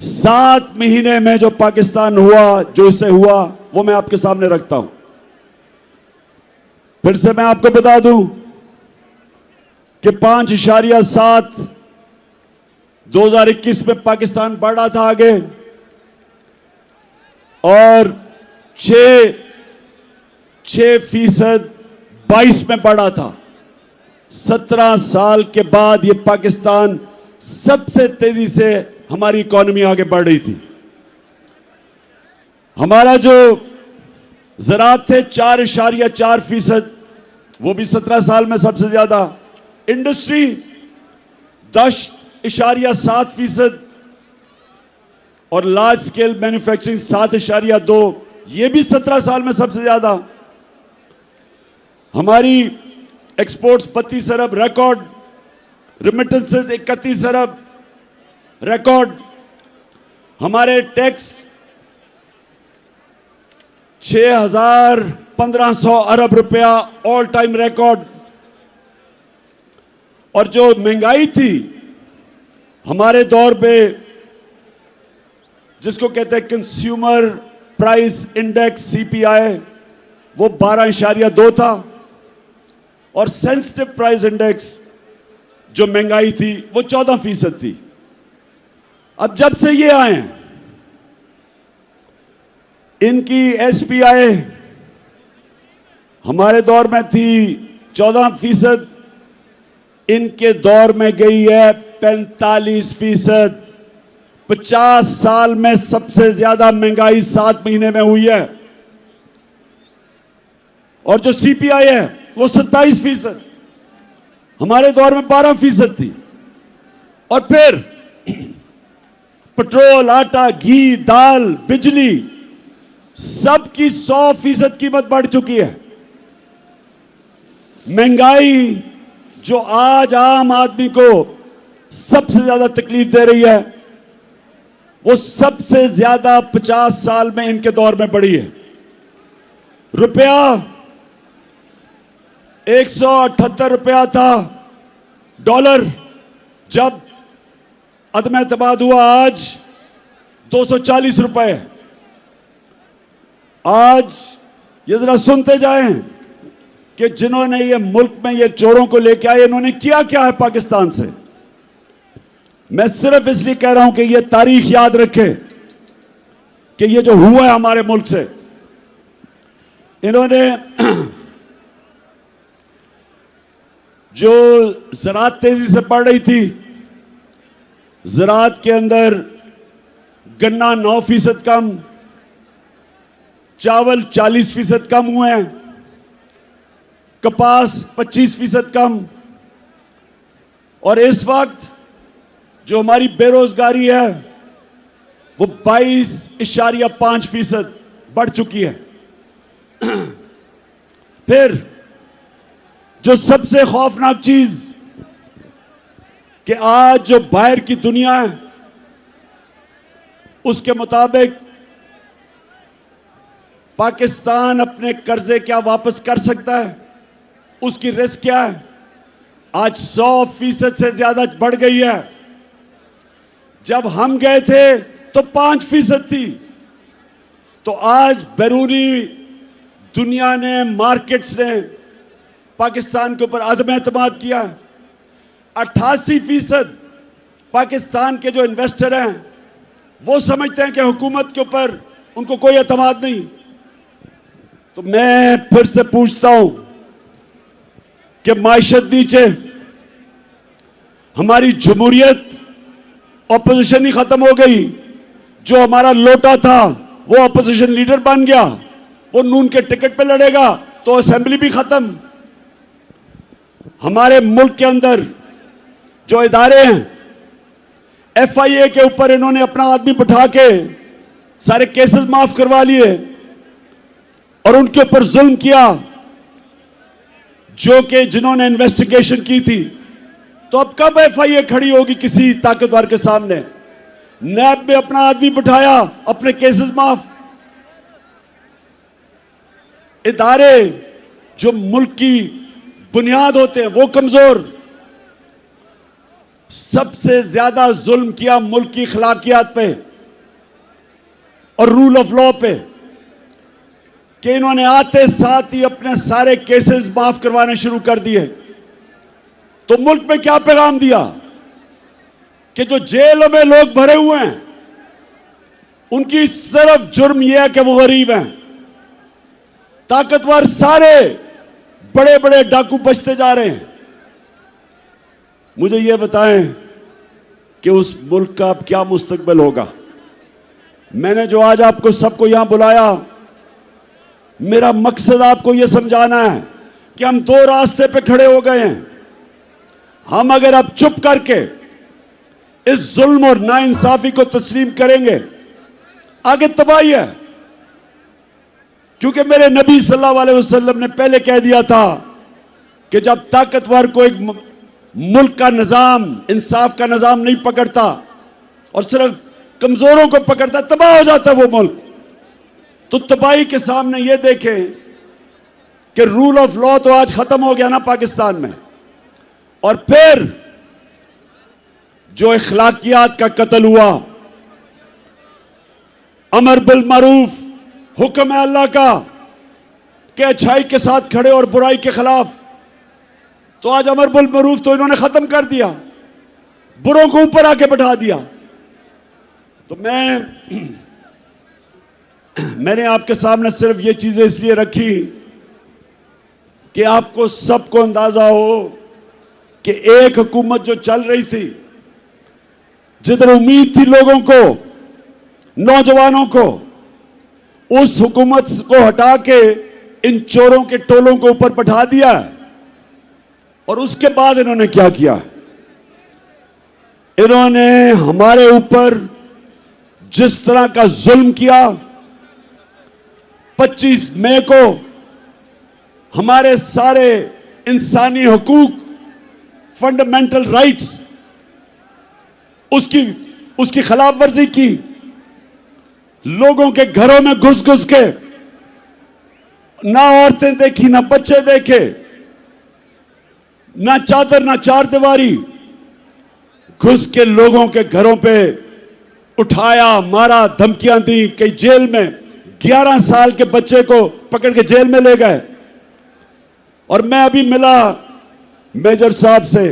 Speaker 2: 7 महीने में जो पाकिस्तान हुआ, जो इससे हुआ, वो मैं आपके सामने रखता हूं। फिर से मैं आपको बता दूं कि 5.7 2021 में पाकिस्तान बढ़ रहा था आगे, और 6% 22 में बढ़ा था। 17 साल के बाद ये पाकिस्तान सबसे तेजी से हमारी इकॉनमी आगे बढ़ रही थी। हमारा जो ज़राअत थे 4.4%, वो भी 17 साल में सबसे ज्यादा। इंडस्ट्री 10.7% और लार्ज स्केल मैन्युफैक्चरिंग 7.2, ये भी 17 साल में सबसे ज्यादा। हमारी एक्सपोर्ट्स 32 अरब रिकॉर्ड, रिमिटेंसेस 31 अरब रिकॉर्ड, हमारे टैक्स 6,1500 अरब रुपया ऑल टाइम रिकॉर्ड। और जो महंगाई थी हमारे दौर पे, जिसको कहते हैं कंज्यूमर प्राइस इंडेक्स सीपीआई, वो 12.2 था, और सेंसिटिव प्राइस इंडेक्स जो महंगाई थी वो 14% थी। अब जब से ये आए हैं, इनकी एसपीआई हमारे दौर में थी 14%, इनके दौर में गई है 45%। 50 साल में सबसे ज्यादा महंगाई 7 महीने में हुई है। और जो सीपीआई है वो 27%, हमारे दौर में 12% थी। और फिर पेट्रोल, आटा, घी, दाल, बिजली, सबकी 100% कीमत बढ़ चुकी है। महंगाई जो आज आम आदमी को सबसे ज्यादा तकलीफ दे रही है, वो सबसे ज्यादा 50 साल में इनके दौर में बढ़ी है। रुपया 178 रुपया था डॉलर जब अदम एतमाद हुआ, आज 240 रुपए। आज ये जरा सुनते जाएं कि जिन्होंने ये मुल्क में ये चोरों को लेके आए, इन्होंने किया क्या है पाकिस्तान से। मैं सिर्फ इसलिए कह रहा हूं कि ये तारीख याद रखें कि ये जो हुआ है हमारे मुल्क से, इन्होंने जो ज़राअत तेजी से बढ़ रही थी, ज़राअत के अंदर गन्ना 9% कम, चावल 40% कम हुए हैं, कपास 25% कम, और इस वक्त जो हमारी बेरोजगारी है वो 22.5% बढ़ चुकी है। फिर जो सबसे खौफनाक चीज कि आज जो बाहर की दुनिया है उसके मुताबिक पाकिस्तान अपने कर्जे क्या वापस कर सकता है, उसकी रिस्क क्या है, आज 100% से ज्यादा बढ़ गई है। जब हम गए थे तो 5% थी। तो आज बैरूनी दुनिया ने, मार्केट्स ने पाकिस्तान के ऊपर अदम एतमाद किया। 88% पाकिस्तान के जो इन्वेस्टर हैं वो समझते हैं कि हुकूमत के ऊपर उनको कोई एतमाद नहीं। तो मैं फिर से पूछता हूं कि माइशत नीचे, हमारी जमहूरियत ऑपोजिशन ही खत्म हो गई। जो हमारा लोटा था वो ऑपोजिशन लीडर बन गया, वो नून के टिकट पे लड़ेगा तो असेंबली भी खत्म। हमारे मुल्क के अंदर जो इदारे हैं, FIA के ऊपर इन्होंने अपना आदमी बिठा के सारे केसेस माफ करवा लिए और उनके ऊपर जुल्म किया, जो कि जिन्होंने इन्वेस्टिगेशन की थी। तो अब कब FIA खड़ी होगी किसी ताकतवर के सामने? नैब में अपना आदमी बिठाया, अपने केसेस माफ। इदारे जो मुल्क की बुनियाद होते हैं वो कमजोर। सबसे ज्यादा जुल्म किया मुल्क की अखलाकियात पे और रूल ऑफ लॉ पे कि इन्होंने आते साथ ही अपने सारे केसेस माफ करवाने शुरू कर दिए। तो मुल्क में क्या पैगाम दिया कि जो जेलों में लोग भरे हुए हैं उनकी सिर्फ जुर्म यह है कि वो गरीब हैं। ताकतवर सारे बड़े बड़े डाकू बचते जा रहे हैं। मुझे यह बताएं कि उस मुल्क का अब क्या मुस्तकबिल होगा। मैंने जो आज आपको सबको यहां बुलाया, मेरा मकसद आपको यह समझाना है कि हम दो रास्ते पे खड़े हो गए हैं। हम अगर अब चुप करके इस जुल्म और नाइंसाफी को तस्लीम करेंगे, आगे तबाही है। क्योंकि मेरे नबी सल्लल्लाहु अलैहि वसल्लम ने पहले कह दिया था कि जब ताकतवर को एक मुल्क का निजाम, इंसाफ का निजाम नहीं पकड़ता और सिर्फ कमजोरों को पकड़ता, तबाह हो जाता है वो मुल्क। तो तबाही के सामने ये देखें कि रूल ऑफ लॉ तो आज खत्म हो गया ना पाकिस्तान में, और फिर जो अखलाकियात का कत्ल हुआ, अमर बिल मारूफ, हुक्म है अल्लाह का कि अच्छाई के साथ खड़े और बुराई के खिलाफ, तो आज अमर बिल मारूफ तो इन्होंने खत्म कर दिया, बुरों को ऊपर आके बैठा दिया। तो मैंने आपके सामने सिर्फ ये चीजें इसलिए रखी कि आपको सबको अंदाजा हो कि एक हुकूमत जो चल रही थी, जिधर उम्मीद थी लोगों को, नौजवानों को, उस हुकूमत को हटा के इन चोरों के टोलों को ऊपर बैठा दिया। और उसके बाद इन्होंने क्या किया? इन्होंने हमारे ऊपर जिस तरह का जुल्म किया, 25 मई को हमारे सारे इंसानी हकूक, फंडामेंटल राइट्स, उसकी खिलाफ वर्जी की। लोगों के घरों में घुस घुस के ना औरतें देखी, ना बच्चे देखे, ना चादर, ना चार दीवारी, घुस के लोगों के घरों पे उठाया, मारा, धमकियां दी, कई जेल में 11 साल के बच्चे को पकड़ के जेल में ले गए। और मैं अभी मिला मेजर साहब से,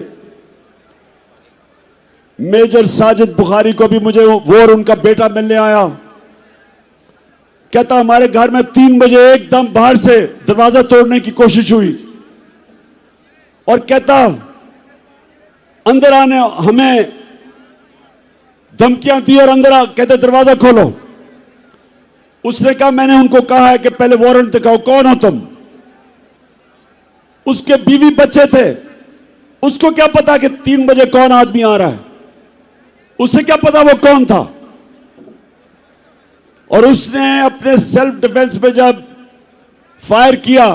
Speaker 2: मेजर साजिद बुखारी को भी मुझे वो और उनका बेटा मिलने आया। कहता हमारे घर में 3 बजे एकदम बाहर से दरवाजा तोड़ने की कोशिश हुई और कहता अंदर आने हमें धमकियां दी और अंदर कहते दरवाजा खोलो। उसने कहा मैंने उनको कहा है कि पहले वारंट दिखाओ, कौन हो तुम? उसके बीवी बच्चे थे, उसको क्या पता कि 3 बजे कौन आदमी आ रहा है? उसे क्या पता वो कौन था? और उसने अपने सेल्फ डिफेंस में जब फायर किया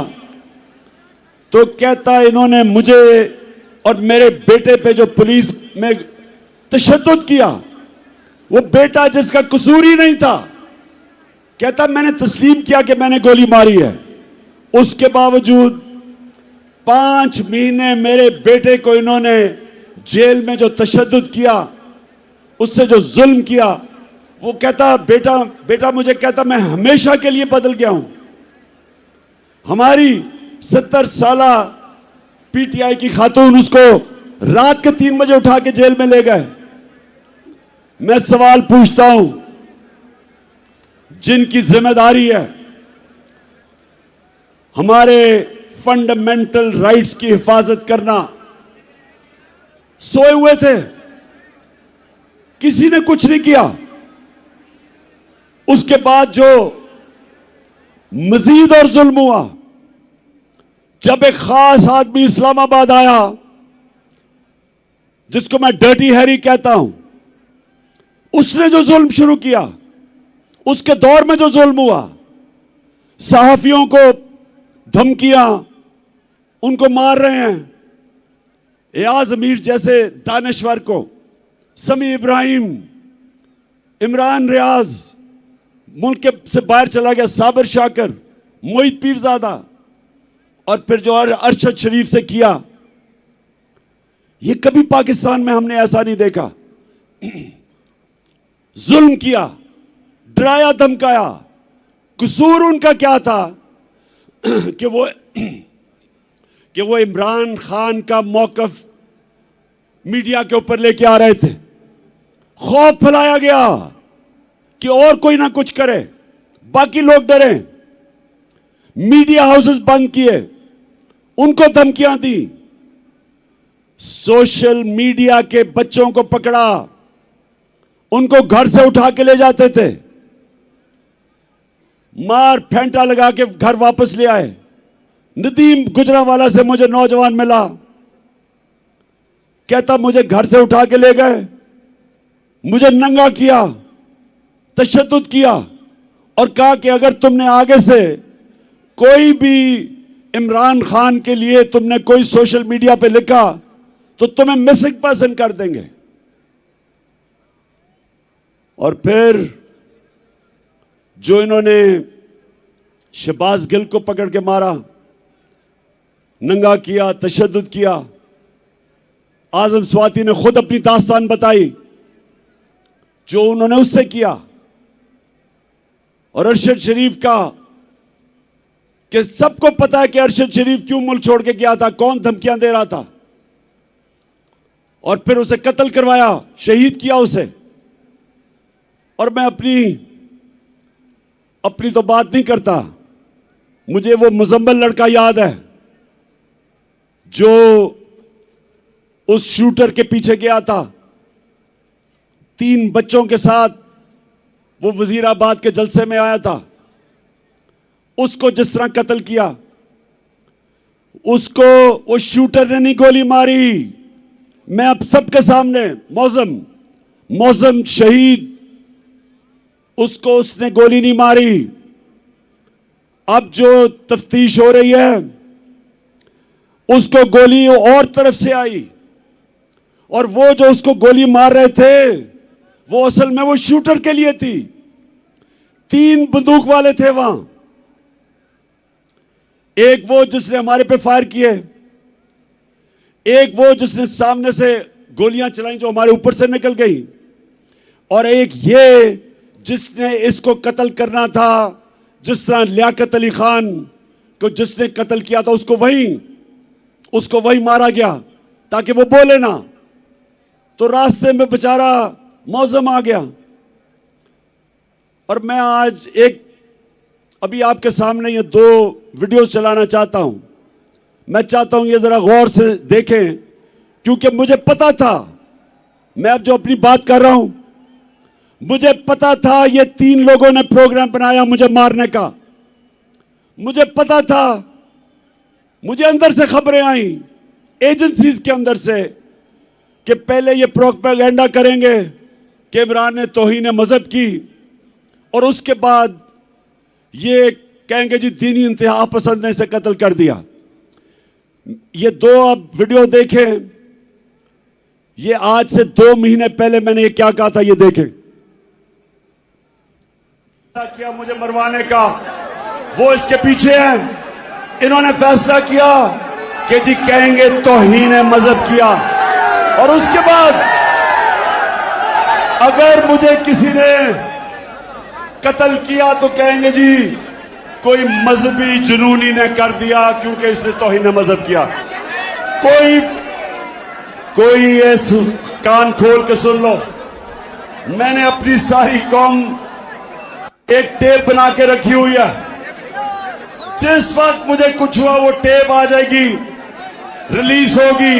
Speaker 2: तो कहता इन्होंने मुझे और मेरे बेटे पे जो पुलिस में तशद्दुद किया, वो बेटा जिसका कसूर ही नहीं था, कहता मैंने तस्लीम किया कि मैंने गोली मारी है। उसके बावजूद 5 महीने मेरे बेटे को इन्होंने जेल में जो तशद्दुद किया, उससे जो जुल्म किया, वो कहता बेटा मुझे कहता मैं हमेशा के लिए बदल गया हूं। हमारी 70 साला पीटीआई की खातून उसको रात के 3 बजे उठा के जेल में ले गए। मैं सवाल पूछता हूं, जिनकी जिम्मेदारी है हमारे फंडामेंटल राइट्स की हिफाजत करना, सोए हुए थे, किसी ने कुछ नहीं किया। उसके बाद जो मजीद और जुल्म हुआ, जब एक खास आदमी इस्लामाबाद आया जिसको मैं डर्टी हैरी कहता हूं, उसने जो जुल्म शुरू किया, उसके दौर में जो जुल्म हुआ, सहाफियों को धमकियां, उनको मार रहे हैं, एयाज अमीर जैसे दानश्वर को, समी इब्राहिम, इमरान रियाज मुल्क से बाहर चला गया, साबिर शाकर, मोहित पीरजादा, और फिर जो अरशद शरीफ से किया, ये कभी पाकिस्तान में हमने ऐसा नहीं देखा। जुल्म किया, डराया धमकाया। कसूर उनका क्या था कि वो इमरान खान का मौकफ मीडिया के ऊपर लेके आ रहे थे। खौफ फैलाया गया कि और कोई ना कुछ करे, बाकी लोग डरे। मीडिया हाउसेस बंद किए, उनको धमकियां दी, सोशल मीडिया के बच्चों को पकड़ा, उनको घर से उठा के ले जाते थे, मार फेंटा लगा के घर वापस ले आए। नदीम गुजरांवाला से मुझे नौजवान मिला, कहता मुझे घर से उठा के ले गए, मुझे नंगा किया, तशद्दुद किया और कहा कि अगर तुमने आगे से कोई भी इमरान खान के लिए तुमने कोई सोशल मीडिया पे लिखा तो तुम्हें मिसिंग पर्सन कर देंगे। और फिर जो इन्होंने शहबाज गिल को पकड़ के मारा, नंगा किया, तशद्दुद किया, आजम स्वाति ने खुद अपनी दास्तान बताई जो उन्होंने उससे किया। और अरशद शरीफ का कि सबको पता है कि अरशद शरीफ क्यों मुल्क छोड़ के गया था, कौन धमकियां दे रहा था, और फिर उसे कत्ल करवाया, शहीद किया उसे। और मैं अपनी तो बात नहीं करता, मुझे वो मुजम्मिल लड़का याद है जो उस शूटर के पीछे गया था 3 बच्चों के साथ, वो वजीराबाद के जलसे में आया था, उसको जिस तरह कत्ल किया, उसको उस शूटर ने नहीं गोली मारी। मैं अब सबके सामने मौजम शहीद, उसको उसने गोली नहीं मारी। अब जो तफ्तीश हो रही है, उसको गोली और तरफ से आई, और वो जो उसको गोली मार रहे थे वो असल में वो शूटर के लिए थी। 3 बंदूक वाले थे वहां, एक वो जिसने हमारे पे फायर किए, एक वो जिसने सामने से गोलियां चलाई जो हमारे ऊपर से निकल गई, और एक ये जिसने इसको कत्ल करना था, जिस तरह लियाकत अली खान को जिसने कत्ल किया था उसको वही मारा गया ताकि वो बोले ना, तो रास्ते में बेचारा मौजम आ गया। और मैं आज अभी आपके सामने ये 2 वीडियो चलाना चाहता हूं। मैं चाहता हूं ये जरा गौर से देखें, क्योंकि मुझे पता था, मैं अब जो अपनी बात कर रहा हूं, मुझे पता था ये 3 लोगों ने प्रोग्राम बनाया मुझे मारने का। मुझे पता था, मुझे अंदर से खबरें आई, एजेंसीज के अंदर से, कि पहले ये प्रोपेगेंडा करेंगे कि इमरान ने तौहीन मजहब की, और उसके बाद ये कहेंगे जी दीनी इंतहा पसंद ने इसे कत्ल कर दिया। ये 2 आप वीडियो देखें। ये आज से 2 महीने पहले मैंने ये क्या कहा था, ये देखें। किया मुझे मरवाने का, वो इसके पीछे हैं। इन्होंने फैसला किया कि जी कहेंगे तौहीन मजहब किया, और उसके बाद अगर मुझे किसी ने कत्ल किया तो कहेंगे जी कोई मजहबी जुनूनी ने कर दिया क्योंकि इसने तौहीन मजहब किया। कोई ये कान खोल के सुन लो, मैंने अपनी सारी कौम एक टेप बना के रखी हुई है। जिस वक्त मुझे कुछ हुआ वो टेप आ जाएगी, रिलीज होगी,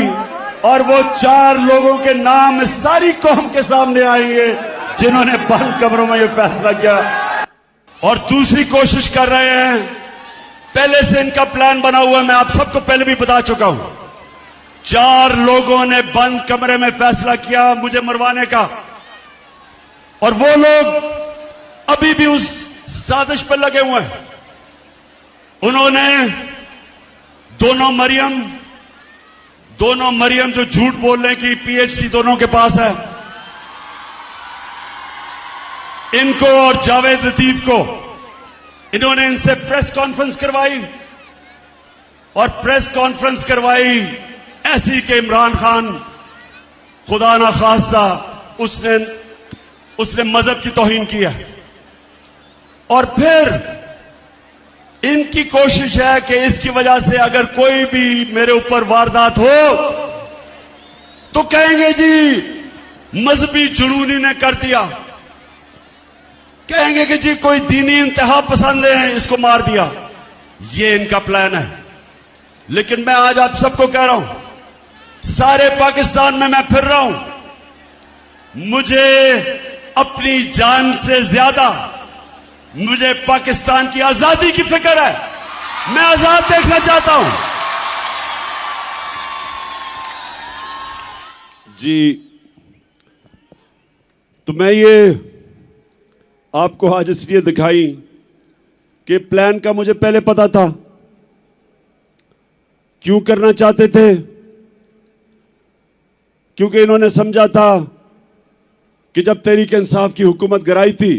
Speaker 2: और वो 4 लोगों के नाम सारी कौम के सामने आएंगे जिन्होंने बंद कमरों में ये फैसला किया और दूसरी कोशिश कर रहे हैं। पहले से इनका प्लान बना हुआ है, मैं आप सबको पहले भी बता चुका हूं। 4 लोगों ने बंद कमरे में फैसला किया मुझे मरवाने का, और वो लोग अभी भी उस साजिश पर लगे हुए हैं। उन्होंने दोनों मरियम जो झूठ बोलने की पीएचडी दोनों के पास है, इनको और जावेद लतीफ को, इन्होंने इनसे प्रेस कॉन्फ्रेंस करवाई, और प्रेस कॉन्फ्रेंस करवाई ऐसी कि इमरान खान खुदा ना खास्ता उसने मजहब की तौहीन की है। और फिर इनकी कोशिश है कि इसकी वजह से अगर कोई भी मेरे ऊपर वारदात हो तो कहेंगे जी मजहबी जुनूनी ने कर दिया, कहेंगे कि जी कोई दीनी इंतहा पसंद है इसको मार दिया। ये इनका प्लान है। लेकिन मैं आज आप सबको कह रहा हूं, सारे पाकिस्तान में मैं फिर रहा हूं, मुझे अपनी जान से ज्यादा मुझे पाकिस्तान की आजादी की फिक्र है। मैं आजाद देखना चाहता हूं। जी, तो मैं ये आपको आज इसलिए दिखाई कि प्लान का मुझे पहले पता था। क्यों करना चाहते थे? क्योंकि इन्होंने समझा था कि जब तहरीक इंसाफ की हुकूमत गिराई थी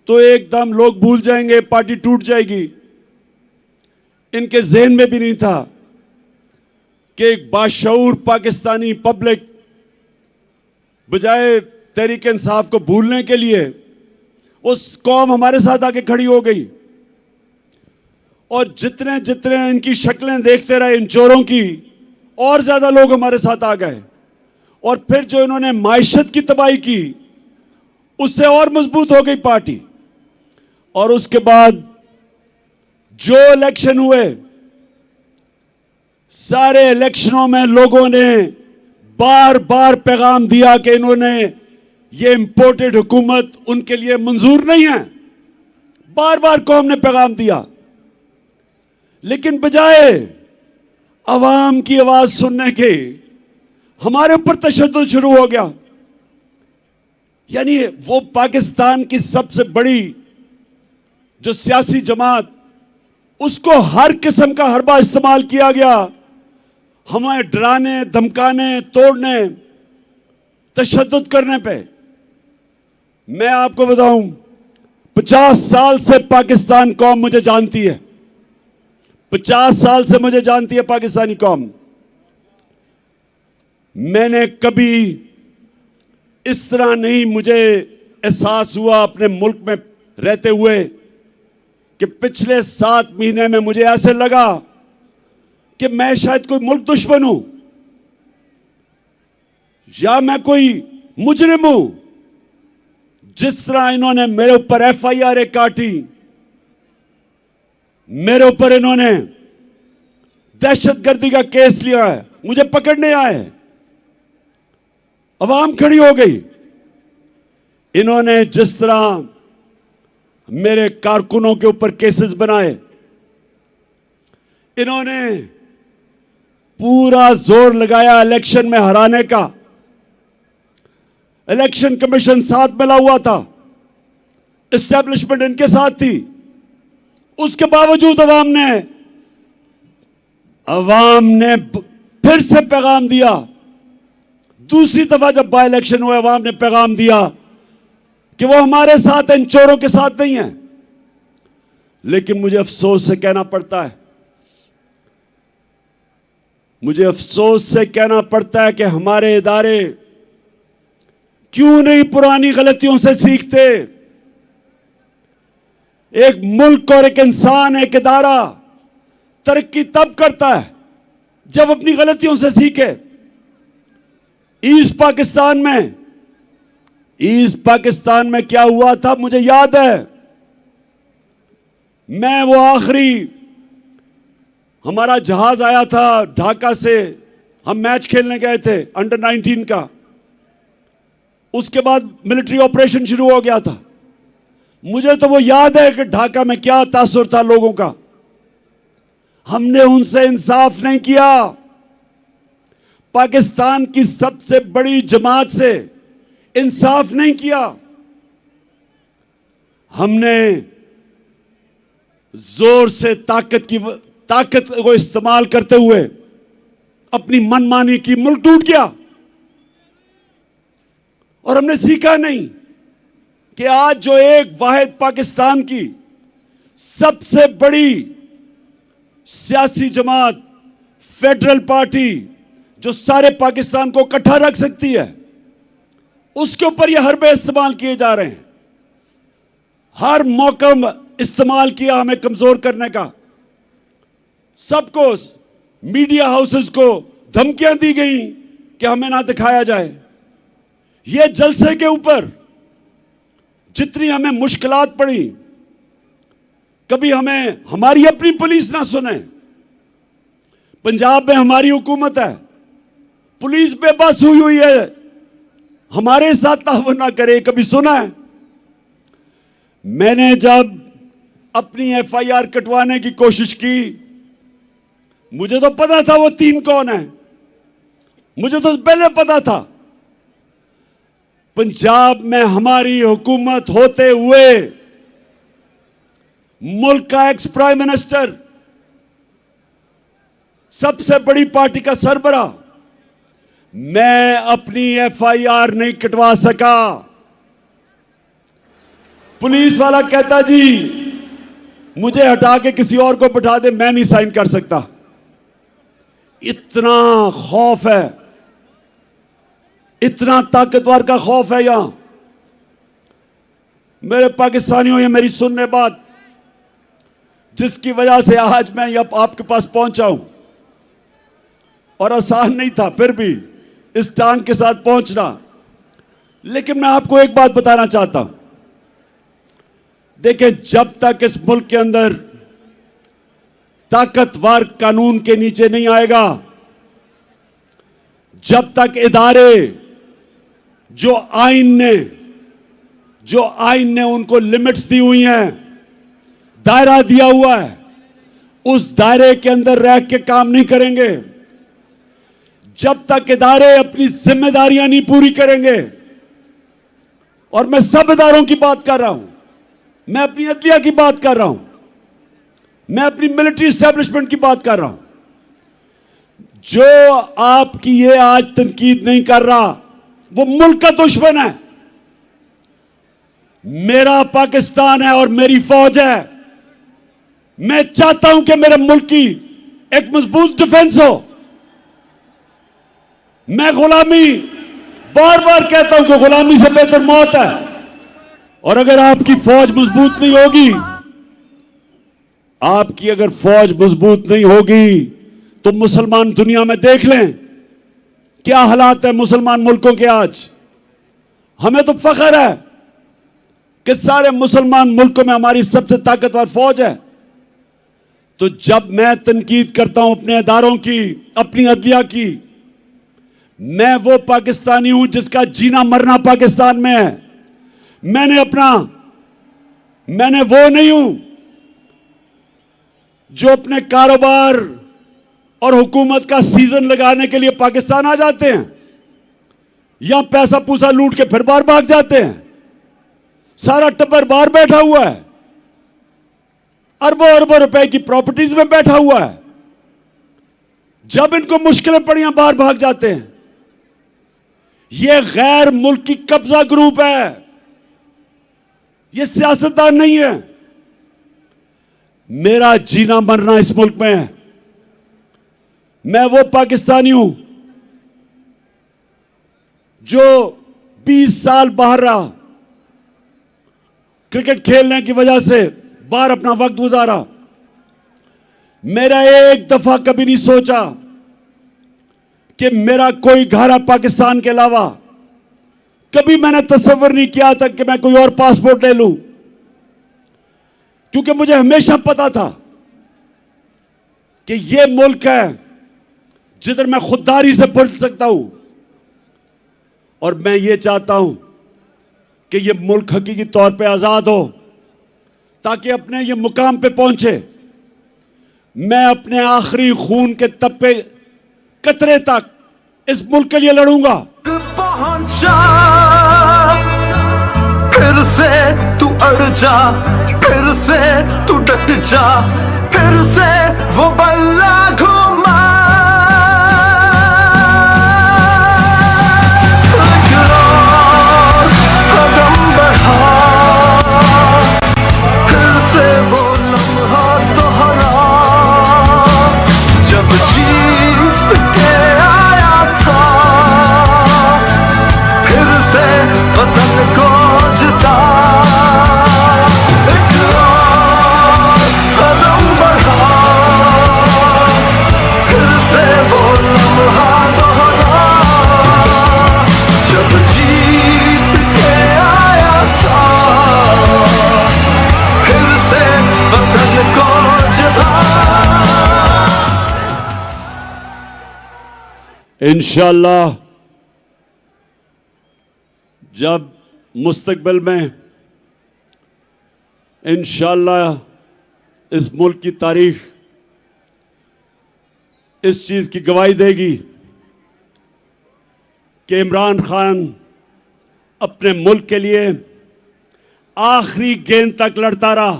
Speaker 2: तो एकदम लोग भूल जाएंगे, पार्टी टूट जाएगी। इनके ज़हन में भी नहीं था कि एक बाशऊर पाकिस्तानी पब्लिक बजाय तहरीक इंसाफ को भूलने के लिए उस कौम हमारे साथ आके खड़ी हो गई। और जितने जितने इनकी शक्लें देखते रहे इन चोरों की, और ज्यादा लोग हमारे साथ आ गए। और फिर जो इन्होंने माइशत की तबाही की, उससे और मजबूत हो गई पार्टी। और उसके बाद जो इलेक्शन हुए, सारे इलेक्शनों में लोगों ने बार बार पैगाम दिया कि इन्होंने ये इंपोर्टेड हुकूमत उनके लिए मंजूर नहीं है। बार बार कौम ने पैगाम दिया, लेकिन बजाय अवाम की आवाज सुनने के हमारे ऊपर तशद्दुद शुरू हो गया। यानी वो पाकिस्तान की सबसे बड़ी जो सियासी जमात, उसको हर किस्म का हरबा इस्तेमाल किया गया, हमें डराने, धमकाने, तोड़ने, तशद्दुद करने पे। मैं आपको बताऊं, 50 साल से पाकिस्तान कौम मुझे जानती है। 50 साल से मुझे जानती है पाकिस्तानी कौम। मैंने कभी इस तरह नहीं मुझे एहसास हुआ अपने मुल्क में रहते हुए कि पिछले 7 महीने में मुझे ऐसे लगा कि मैं शायद कोई मुल्क दुश्मन हूं या मैं कोई मुजरिम हूं। जिस तरह इन्होंने मेरे ऊपर एफआईआर काटी, मेरे ऊपर इन्होंने दहशतगर्दी का केस लिया है, मुझे पकड़ने आए, अवाम खड़ी हो गई। इन्होंने जिस तरह मेरे कारकुनों के ऊपर केसेस बनाए, इन्होंने पूरा जोर लगाया इलेक्शन में हराने का। इलेक्शन कमीशन साथ मिला हुआ था, एस्टेब्लिशमेंट इनके साथ थी। उसके बावजूद अवाम ने फिर से पैगाम दिया। दूसरी दफा जब बाय इलेक्शन हुए, अवाम ने पैगाम दिया कि वो हमारे साथ इन चोरों के साथ नहीं है। लेकिन मुझे अफसोस से कहना पड़ता है, मुझे अफसोस से कहना पड़ता है कि हमारे इदारे क्यों नहीं पुरानी गलतियों से सीखते। एक मुल्क और एक इंसान, एक इदारा तरक्की तब करता है जब अपनी गलतियों से सीखे। ईस्ट पाकिस्तान में क्या हुआ था मुझे याद है। मैं वो आखिरी हमारा जहाज आया था ढाका से, हम मैच खेलने गए थे अंडर 19 का। उसके बाद मिलिट्री ऑपरेशन शुरू हो गया था। मुझे तो वो याद है कि ढाका में क्या तासुर था लोगों का। हमने उनसे इंसाफ नहीं किया। पाकिस्तान की सबसे बड़ी जमात से इंसाफ नहीं किया। हमने जोर से ताकत को इस्तेमाल करते हुए अपनी मनमानी की, मुल्क टूट गया। और हमने सीखा नहीं कि आज जो एक वाहिद पाकिस्तान की सबसे बड़ी सियासी जमात, फेडरल पार्टी, जो सारे पाकिस्तान को इकट्ठा रख सकती है, उसके ऊपर यह हरबे इस्तेमाल किए जा रहे हैं। हर मौका इस्तेमाल किया हमें कमजोर करने का। सबको, मीडिया हाउसेस को धमकियां दी गई कि हमें ना दिखाया जाए। ये जलसे के ऊपर जितनी हमें मुश्किलात पड़ी, कभी हमें हमारी अपनी पुलिस ना सुने। पंजाब में हमारी हुकूमत है, पुलिस बेबस हुई है, हमारे साथ ताउन ना करे, कभी सुना है? मैंने जब अपनी एफआईआर कटवाने की कोशिश की, मुझे तो पता था वो 3 कौन है, मुझे तो पहले पता था। पंजाब में हमारी हुकूमत होते हुए मुल्क का एक्स प्राइम मिनिस्टर, सबसे बड़ी पार्टी का सरबराह, मैं अपनी एफआईआर नहीं कटवा सका। पुलिस वाला कहता जी मुझे हटा के किसी और को बिठा दे, मैं नहीं साइन कर सकता। इतना खौफ है, इतना ताकतवर का खौफ है यहां। मेरे पाकिस्तानियों, ये मेरी सुनने बात, जिसकी वजह से आज मैं आपके पास पहुंचा हूं, और आसान नहीं था फिर भी इस टांग के साथ पहुंचना। लेकिन मैं आपको एक बात बताना चाहता हूं। देखिए, जब तक इस मुल्क के अंदर ताकतवर कानून के नीचे नहीं आएगा, जब तक इदारे जो आईन ने उनको लिमिट्स दी हुई हैं, दायरा दिया हुआ है, उस दायरे के अंदर रह के काम नहीं करेंगे, जब तक इदारे अपनी जिम्मेदारियां नहीं पूरी करेंगे, और मैं सब इदारों की बात कर रहा हूं, मैं अपनी अदलिया की बात कर रहा हूं, मैं अपनी मिलिट्री एस्टेब्लिशमेंट की बात कर रहा हूं, जो आपकी ये आज तनकीद नहीं कर रहा, वो मुल्क का दुश्मन है। मेरा पाकिस्तान है और मेरी फौज है। मैं चाहता हूं कि मेरे मुल्क की एक मजबूत डिफेंस हो। मैं गुलामी बार बार कहता हूं कि गुलामी से बेहतर मौत है। और अगर आपकी फौज मजबूत नहीं होगी, आपकी अगर फौज मजबूत नहीं होगी, तो मुसलमान दुनिया में देख लें क्या हालात है मुसलमान मुल्कों के आज। हमें तो फख्र है कि सारे मुसलमान मुल्कों में हमारी सबसे ताकतवर फौज है। तो जब मैं तनकीद करता हूं अपने इदारों की, अपनी अदलिया की, मैं वो पाकिस्तानी हूं जिसका जीना मरना पाकिस्तान में है। मैंने वो नहीं हूं जो अपने कारोबार और हुकूमत का सीजन लगाने के लिए पाकिस्तान आ जाते हैं, या पैसा पूसा लूट के फिर बाहर भाग जाते हैं। सारा टब्बर बाहर बैठा हुआ है, अरबों अरबों रुपए की प्रॉपर्टीज में बैठा हुआ है। जब इनको मुश्किलें पड़ियां बाहर भाग जाते हैं। यह गैर मुल्की कब्जा ग्रुप है, यह सियासतदान नहीं है। मेरा जीना मरना इस मुल्क में है। मैं वो पाकिस्तानी हूं जो 20 साल बाहर रहा, क्रिकेट खेलने की वजह से बाहर अपना वक्त गुजारा। मेरा एक दफा कभी नहीं सोचा कि मेरा कोई घर है पाकिस्तान के अलावा। कभी मैंने तस्वीर नहीं किया था कि मैं कोई और पासपोर्ट ले लूं, क्योंकि मुझे हमेशा पता था कि यह मुल्क है जिधर मैं खुददारी से पढ़ सकता हूं। और मैं ये चाहता हूं कि यह मुल्क हकीकी तौर पे आजाद हो, ताकि अपने ये मुकाम पे पहुंचे। मैं अपने आखिरी खून के तप्पे कतरे तक इस मुल्क के लिए लड़ूंगा।
Speaker 1: पहुंचा फिर से तू अड़ जा, फिर से तू डट जा, फिर से वो बल्ला घुमा। कदम बढ़ा, फिर से वो लम्हा दोहरा जब जीत के आया था, फिर से वतन को जिता। एक और कदम बढ़ा, फिर से वो लम्हा दोहरा जब जीत के आया था, फिर से वतन को जिता।
Speaker 2: इंशाअल्लाह जब मुस्तकबिल में इंशाअल्लाह इस मुल्क की तारीख इस चीज की गवाही देगी कि इमरान खान अपने मुल्क के लिए आखिरी गेंद तक लड़ता रहा,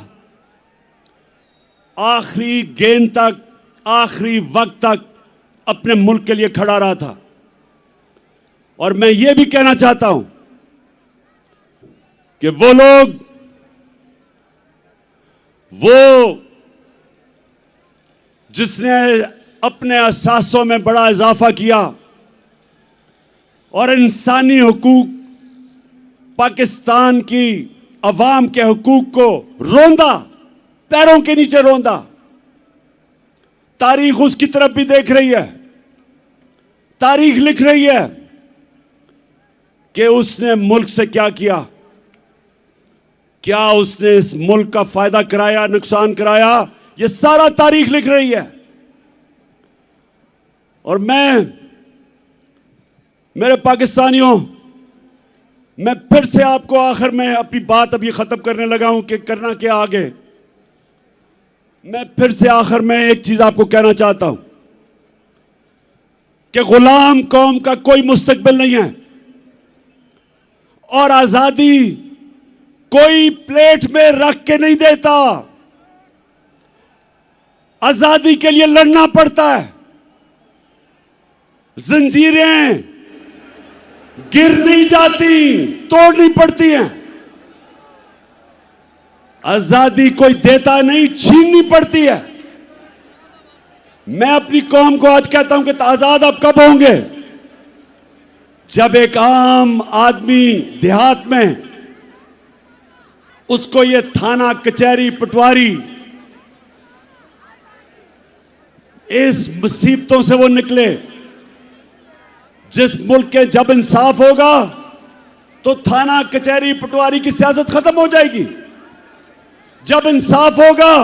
Speaker 2: आखिरी गेंद तक, आखिरी वक्त तक अपने मुल्क के लिए खड़ा रहा था। और मैं ये भी कहना चाहता हूं कि वो लोग, जिसने अपने अहसासों में बड़ा इजाफा किया और इंसानी हुकूक, पाकिस्तान की अवाम के हुकूक को रोंदा, पैरों के नीचे रोंदा, तारीख उसकी तरफ भी देख रही है। तारीख लिख रही है कि उसने मुल्क से क्या किया, क्या उसने इस मुल्क का फायदा कराया, नुकसान कराया, यह सारा तारीख लिख रही है। और मेरे पाकिस्तानियों, मैं फिर से आपको आखिर में अपनी बात अभी खत्म करने लगा हूं कि करना क्या आगे। मैं फिर से आखिर में एक चीज आपको कहना चाहता हूं कि गुलाम कौम का कोई मुस्तकबिल नहीं है, और आजादी कोई प्लेट में रख के नहीं देता। आजादी के लिए लड़ना पड़ता है। जंजीरें गिर नहीं जाती, तोड़नी पड़ती हैं। आजादी कोई देता नहीं, छीननी पड़ती है। मैं अपनी कौम को आज कहता हूं कि आजाद आप कब होंगे? जब एक आम आदमी देहात में उसको ये थाना कचहरी पटवारी इस मुसीबतों से वो निकले, जिस मुल्क के जब इंसाफ होगा तो थाना कचहरी पटवारी की सियासत खत्म हो जाएगी। जब इंसाफ होगा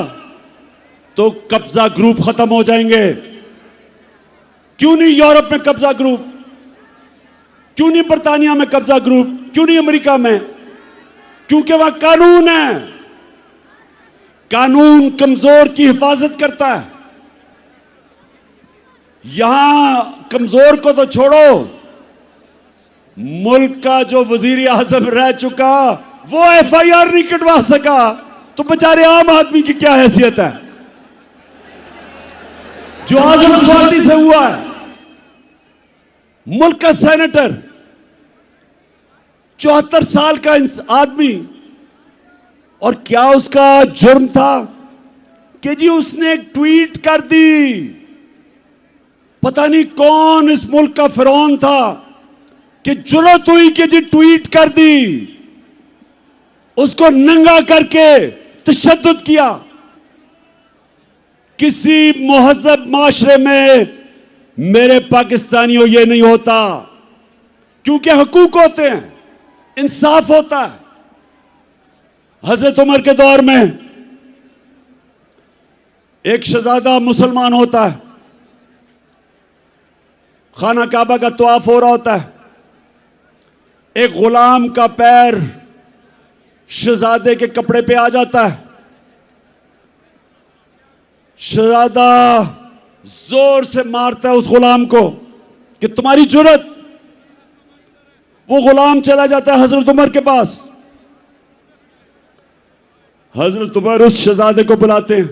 Speaker 2: तो कब्जा ग्रुप खत्म हो जाएंगे। क्यों नहीं यूरोप में कब्जा ग्रुप, क्यों नहीं बर्तानिया में कब्जा ग्रुप, क्यों नहीं अमेरिका में? क्योंकि वहां कानून है। कानून कमजोर की हिफाजत करता है। यहां कमजोर को तो छोड़ो, मुल्क का जो वजीर आजम रह चुका वो एफआईआर नहीं कटवा सका, तो बेचारे आम आदमी की क्या हैसियत है जो आजम पार्टी से हुआ है? मुल्क का सेनेटर 74 साल का आदमी, और क्या उसका जुर्म था कि जी उसने एक ट्वीट कर दी। पता नहीं कौन इस मुल्क का फिरौन था कि जुर्रत हुई कि जी ट्वीट कर दी, उसको नंगा करके तशद्दुद किया। किसी मुहज़्ज़ब माशरे में मेरे पाकिस्तानियों ये नहीं होता, क्योंकि हुकूक होते हैं, इंसाफ होता है। हजरत उमर के दौर में एक शहजादा मुसलमान होता है, खाना काबा का तवाफ हो रहा होता है, एक गुलाम का पैर शहजादे के कपड़े पे आ जाता है। शहजादा जोर से मारता है उस गुलाम को कि तुम्हारी जुर्रत। वो गुलाम चला जाता है हजरत उमर के पास। हजरत उमर उस शहजादे को बुलाते हैं,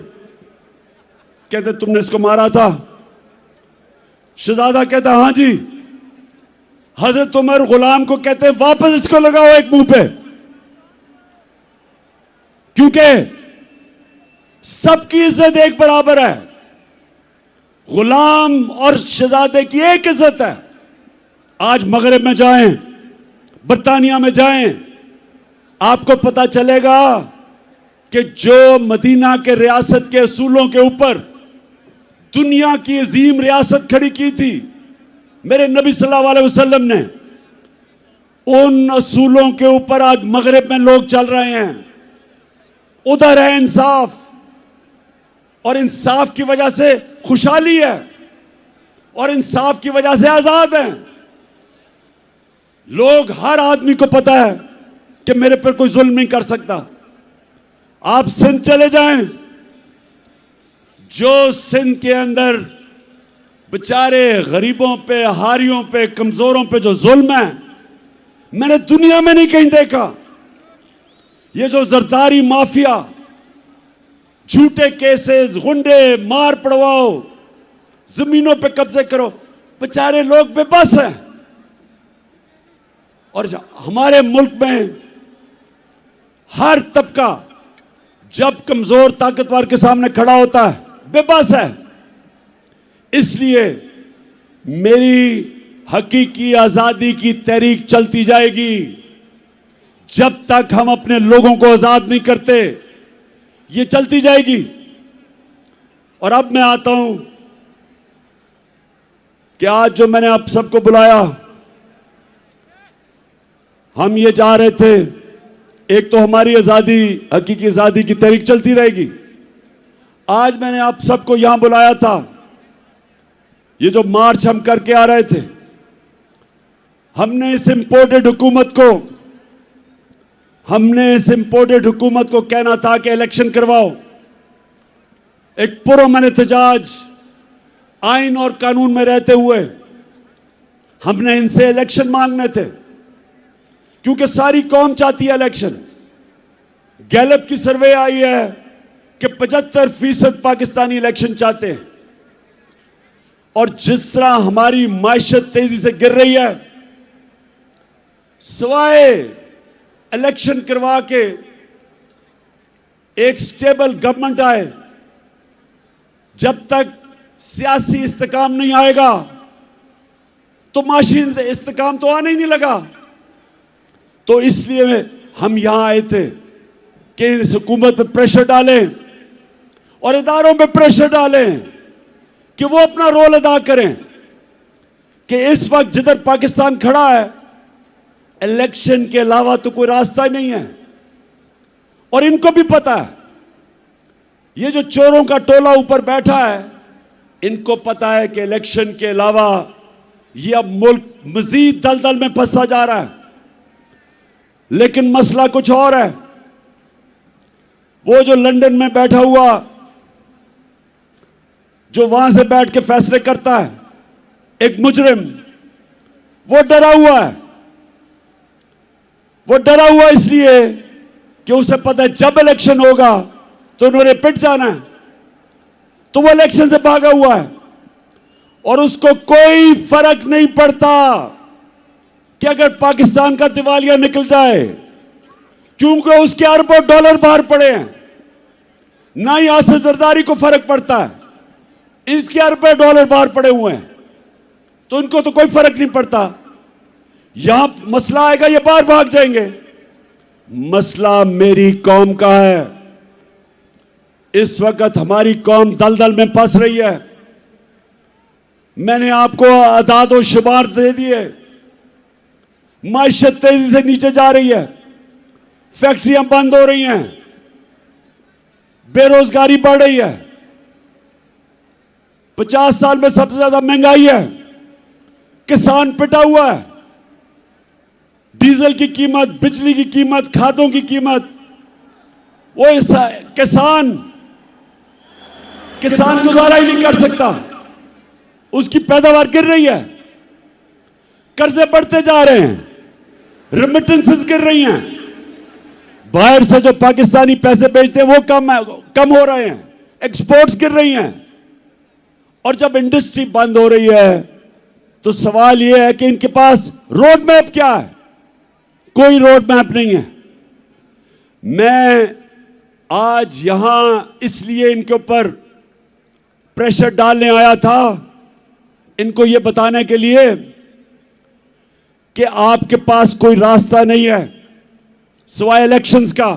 Speaker 2: कहते तुमने इसको मारा था? शहजादा कहता हां जी। हजरत उमर गुलाम को कहते हैं वापस इसको लगाओ एक मुंह पे, क्योंकि सबकी इज्जत एक बराबर है। गुलाम और शहजादे की एक इज्जत है। आज मगरिब में जाएं, बर्तानिया में जाएं, आपको पता चलेगा कि जो मदीना के रियासत के असूलों के ऊपर दुनिया की अजीम रियासत खड़ी की थी मेरे नबी सल्लल्लाहु अलैहि वसल्लम ने, उन असूलों के ऊपर आज मगरिब में लोग चल रहे हैं। उधर है इंसाफ, और इंसाफ की वजह से खुशहाली है, और इंसाफ की वजह से आजाद हैं लोग। हर आदमी को पता है कि मेरे पर कोई जुल्म नहीं कर सकता। आप सिंध चले जाएं, जो सिंध के अंदर बेचारे गरीबों पे, हारियों पे, कमजोरों पे जो जुल्म है, मैंने दुनिया में नहीं कहीं देखा। ये जो जरदारी माफिया, झूठे केसेस, गुंडे, मार पड़वाओ, जमीनों पे कब्जे करो, बेचारे लोग बेबस हैं। और हमारे मुल्क में हर तबका जब कमजोर ताकतवर के सामने खड़ा होता है बेबस है। इसलिए मेरी हकीकी आजादी की तहरीक चलती जाएगी जब तक हम अपने लोगों को आजाद नहीं करते। ये चलती जाएगी। और अब मैं आता हूं कि आज जो मैंने आप सबको बुलाया, हम ये जा रहे थे, एक तो हमारी आजादी, हकीकी आजादी की तहरीक चलती रहेगी। आज मैंने आप सबको यहां बुलाया था, ये जो मार्च हम करके आ रहे थे, हमने इस इंपोर्टेड हुकूमत को कहना था कि इलेक्शन करवाओ। एक पुरअमन एहतजाज आइन और कानून में रहते हुए हमने इनसे इलेक्शन मांगने थे, क्योंकि सारी कौम चाहती है इलेक्शन। गैलप की सर्वे आई है कि 75% पाकिस्तानी इलेक्शन चाहते हैं। और जिस तरह हमारी मायशत तेजी से गिर रही है, सिवाय इलेक्शन करवा के एक स्टेबल गवर्नमेंट आए, जब तक सियासी इस्तेकाम नहीं आएगा, तो माशी इस्तेकाम तो आने ही नहीं लगा। तो इसलिए हम यहां आए थे कि इस हुकूमत पर प्रेशर डालें और इदारों पे प्रेशर डालें कि वो अपना रोल अदा करें कि इस वक्त जिधर पाकिस्तान खड़ा है, इलेक्शन के अलावा तो कोई रास्ता ही नहीं है। और इनको भी पता है, ये जो चोरों का टोला ऊपर बैठा है, इनको पता है कि इलेक्शन के अलावा ये अब मुल्क मजीद दलदल में फंसता जा रहा है। लेकिन मसला कुछ और है। वो जो लंदन में बैठा हुआ, जो वहां से बैठ के फैसले करता है, एक मुजरिम, वो डरा हुआ है। वो डरा हुआ इसलिए कि उसे पता है जब इलेक्शन होगा तो उन्होंने पिट जाना है। तो वो इलेक्शन से भागा हुआ है और उसको कोई फर्क नहीं पड़ता कि अगर पाकिस्तान का दिवालिया निकल जाए, क्योंकि उसके अरबों डॉलर बाहर पड़े हैं। ना ही आसिफ जरदारी को फर्क पड़ता है, इसके अरबों डॉलर बाहर पड़े हुए हैं, तो इनको तो कोई फर्क नहीं पड़ता। यहां मसला आएगा, ये बाहर भाग जाएंगे। मसला मेरी कौम का है। इस वक्त हमारी कौम दलदल में फंस रही है। मैंने आपको अदाद और शुमार दे दिए। माशियत तेजी से नीचे जा रही है, फैक्ट्रियां बंद हो रही हैं, बेरोजगारी बढ़ रही है, 50 साल में सबसे ज्यादा महंगाई है, किसान पिटा हुआ है, डीजल की कीमत, बिजली की कीमत, खादों की कीमत, वो किसान गुजारा ही नहीं कर सकता, उसकी पैदावार गिर रही है, कर्जे बढ़ते जा रहे हैं, रेमिटेंसेस गिर रही हैं, बाहर से जो पाकिस्तानी पैसे भेजते हैं वो कम हो रहे हैं, एक्सपोर्ट्स गिर रही हैं। और जब इंडस्ट्री बंद हो रही है तो सवाल यह है कि इनके पास रोड मैप क्या है? कोई रोड मैप नहीं है। मैं आज यहां इसलिए इनके ऊपर प्रेशर डालने आया था, इनको यह बताने के लिए कि आपके पास कोई रास्ता नहीं है सिवाय इलेक्शंस का।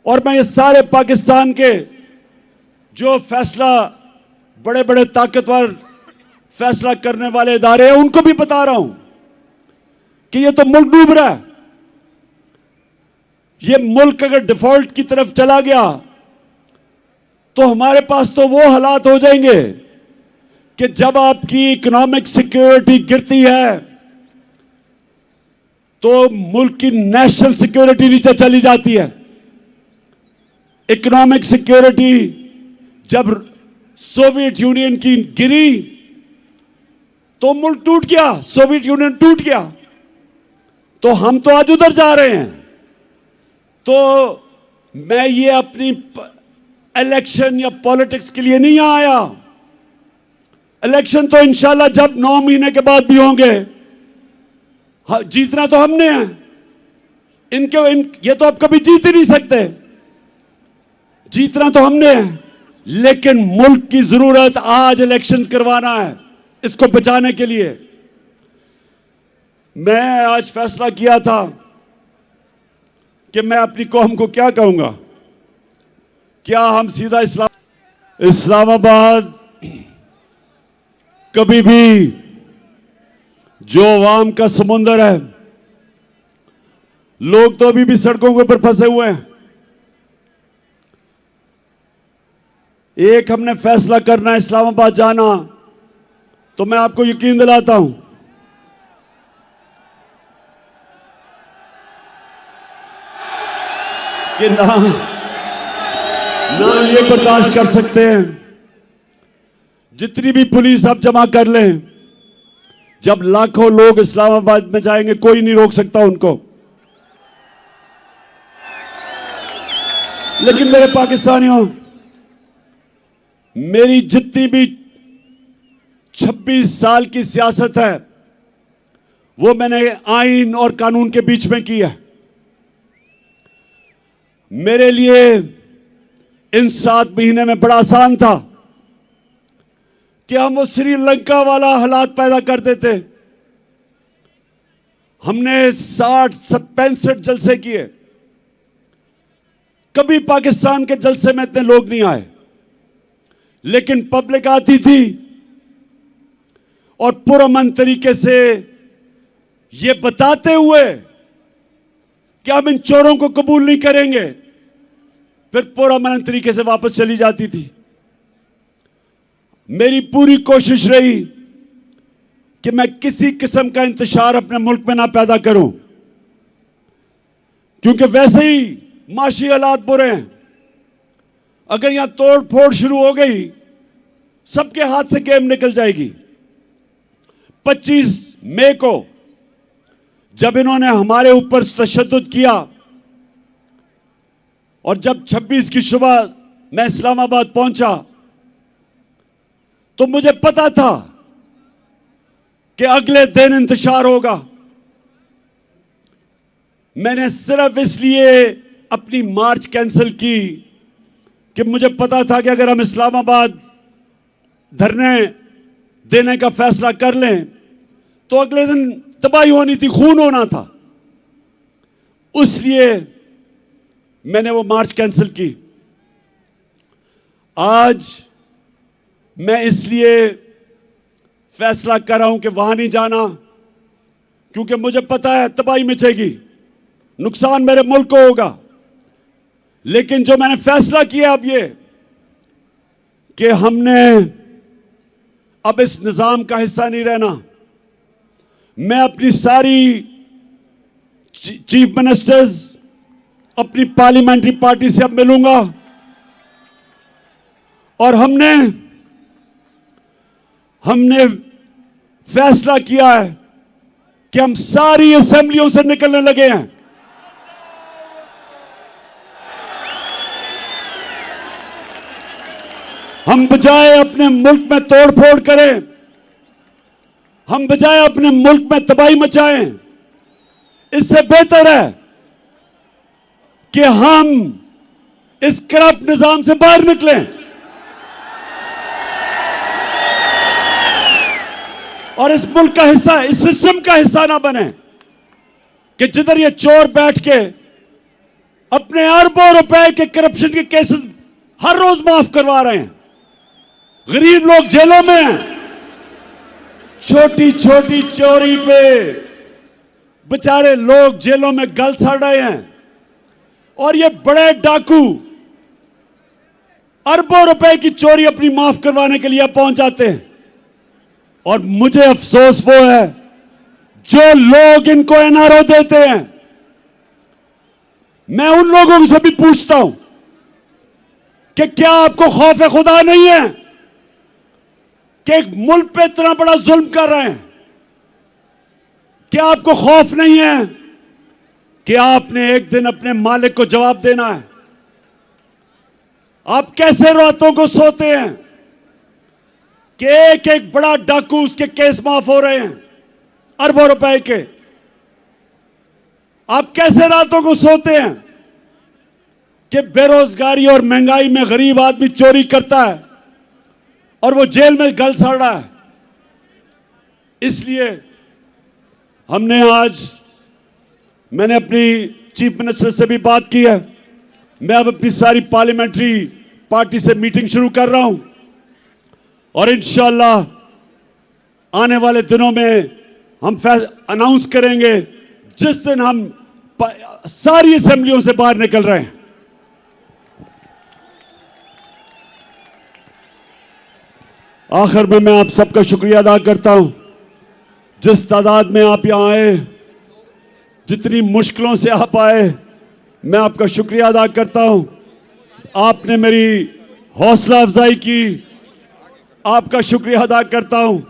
Speaker 2: और मैं ये सारे पाकिस्तान के जो फैसला, बड़े बड़े ताकतवर फैसला करने वाले इदारे हैं, उनको भी बता रहा हूं कि ये तो मुल्क डूब रहा है। ये मुल्क अगर डिफॉल्ट की तरफ चला गया तो हमारे पास तो वो हालात हो जाएंगे कि जब आपकी इकोनॉमिक सिक्योरिटी गिरती है तो मुल्क की नेशनल सिक्योरिटी नीचे चली जाती है। इकोनॉमिक सिक्योरिटी जब सोवियत यूनियन की गिरी तो मुल्क टूट गया, सोवियत यूनियन टूट गया। तो हम तो आज उधर जा रहे हैं। तो मैं ये अपनी इलेक्शन या पॉलिटिक्स के लिए नहीं आया। इलेक्शन तो इंशाल्लाह जब 9 महीने के बाद भी होंगे, जीतना तो हमने है। ये तो आप कभी जीत ही नहीं सकते। जीतना तो हमने है, लेकिन मुल्क की जरूरत आज इलेक्शन करवाना है, इसको बचाने के लिए। मैं आज फैसला किया था कि मैं अपनी कौम को क्या कहूंगा। क्या हम सीधा इस्लामाबाद कभी भी जो अवाम का समुंदर है, लोग तो अभी भी सड़कों के ऊपर फंसे हुए हैं। एक हमने फैसला करना है इस्लामाबाद जाना, तो मैं आपको यकीन दिलाता हूं कि ना ये बर्दाश्त कर सकते हैं। जितनी भी पुलिस आप जमा कर लें, जब लाखों लोग इस्लामाबाद में जाएंगे कोई नहीं रोक सकता उनको। लेकिन मेरे पाकिस्तानियों, मेरी जितनी भी 26 साल की सियासत है वो मैंने आइन और कानून के बीच में की है। मेरे लिए इन 7 महीने में बड़ा आसान था कि हम वो श्रीलंका वाला हालात पैदा कर देते। हमने 65 जलसे किए, कभी पाकिस्तान के जलसे में इतने लोग नहीं आए, लेकिन पब्लिक आती थी और पुरअमन तरीके से ये बताते हुए कि हम इन चोरों को कबूल नहीं करेंगे, फिर पुरअमन तरीके से वापस चली जाती थी। मेरी पूरी कोशिश रही कि मैं किसी किस्म का इंतशार अपने मुल्क में ना पैदा करूं, क्योंकि वैसे ही माशी हालात बुरे हैं। अगर यहां तोड़ फोड़ शुरू हो गई, सबके हाथ से गेम निकल जाएगी। 25 मई को जब इन्होंने हमारे ऊपर तशद्दुद किया और जब 26 की सुबह मैं इस्लामाबाद पहुंचा, तो मुझे पता था कि अगले दिन इंतशार होगा। मैंने सिर्फ इसलिए अपनी मार्च कैंसिल की कि मुझे पता था कि अगर हम इस्लामाबाद धरने देने का फैसला कर लें तो अगले दिन तबाही होनी थी, खून होना था। इसलिए मैंने वो मार्च कैंसिल की। आज मैं इसलिए फैसला कर रहा हूं कि वहां नहीं जाना, क्योंकि मुझे पता है तबाही मचेगी, नुकसान मेरे मुल्क को होगा। लेकिन जो मैंने फैसला किया अब ये कि हमने अब इस निजाम का हिस्सा नहीं रहना। मैं अपनी सारी चीफ मिनिस्टर्स, अपनी पार्लियामेंट्री पार्टी से अब मिलूंगा और हमने फैसला किया है कि हम सारी असेंबलियों से निकलने लगे हैं। हम बजाय अपने मुल्क में तोड़फोड़ करें, हम बजाय अपने मुल्क में तबाही मचाएं, इससे बेहतर है कि हम इस करप्ट निजाम से बाहर निकलें और इस मुल्क का हिस्सा, इस सिस्टम का हिस्सा ना बने कि जिधर ये चोर बैठ के अपने अरबों रुपए के करप्शन के केसेस हर रोज माफ करवा रहे हैं। गरीब लोग जेलों में हैं, छोटी छोटी चोरी पे बेचारे लोग जेलों में गल सड़ रहे हैं और ये बड़े डाकू अरबों रुपए की चोरी अपनी माफ करवाने के लिए पहुंच जाते हैं। और मुझे अफसोस वो है जो लोग इनको एनआरओ देते हैं। मैं उन लोगों से भी पूछता हूं कि क्या आपको खौफ खुदा नहीं है कि एक मुल्क पे इतना बड़ा जुल्म कर रहे हैं? क्या आपको खौफ नहीं है कि आपने एक दिन अपने मालिक को जवाब देना है? आप कैसे रातों को सोते हैं कि एक एक बड़ा डाकू, उसके केस माफ हो रहे हैं अरबों रुपए के? आप कैसे रातों को सोते हैं कि बेरोजगारी और महंगाई में गरीब आदमी चोरी करता है और वो जेल में गल सड़ रहा है? इसलिए मैंने अपनी चीफ मिनिस्टर से भी बात की है। मैं अब अपनी सारी पार्लियामेंट्री पार्टी से मीटिंग शुरू कर रहा हूं और इंशाअल्लाह आने वाले दिनों में हम अनाउंस करेंगे जिस दिन हम सारी असेंबलियों से बाहर निकल रहे हैं। आखिर में मैं आप सबका शुक्रिया अदा करता हूं, जिस तादाद में आप यहां आए, जितनी मुश्किलों से आप आए, मैं आपका शुक्रिया अदा करता हूं। आपने मेरी हौसला अफजाई की, आपका शुक्रिया अदा करता हूं।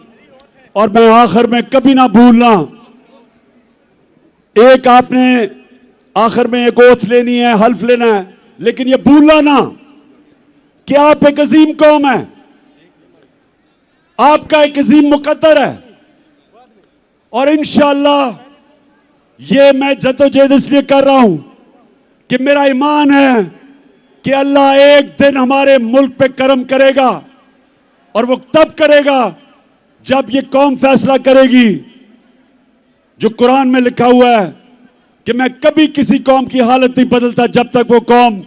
Speaker 2: और मैं आखिर में कभी ना भूलना, एक आपने आखिर में एक ओथ लेनी है, हल्फ लेना है, लेकिन यह भूलना ना कि आप एक अजीम कौम है, आपका एक अजीम मुकद्दर है। और इंशाअल्लाह ये मैं जद्दोजहद इसलिए कर रहा हूं कि मेरा ईमान है कि अल्लाह एक दिन हमारे मुल्क पे करम करेगा और वो तब करेगा जब ये कौम फैसला करेगी। जो कुरान में लिखा हुआ है कि मैं कभी किसी कौम की हालत नहीं बदलता जब तक वो कौम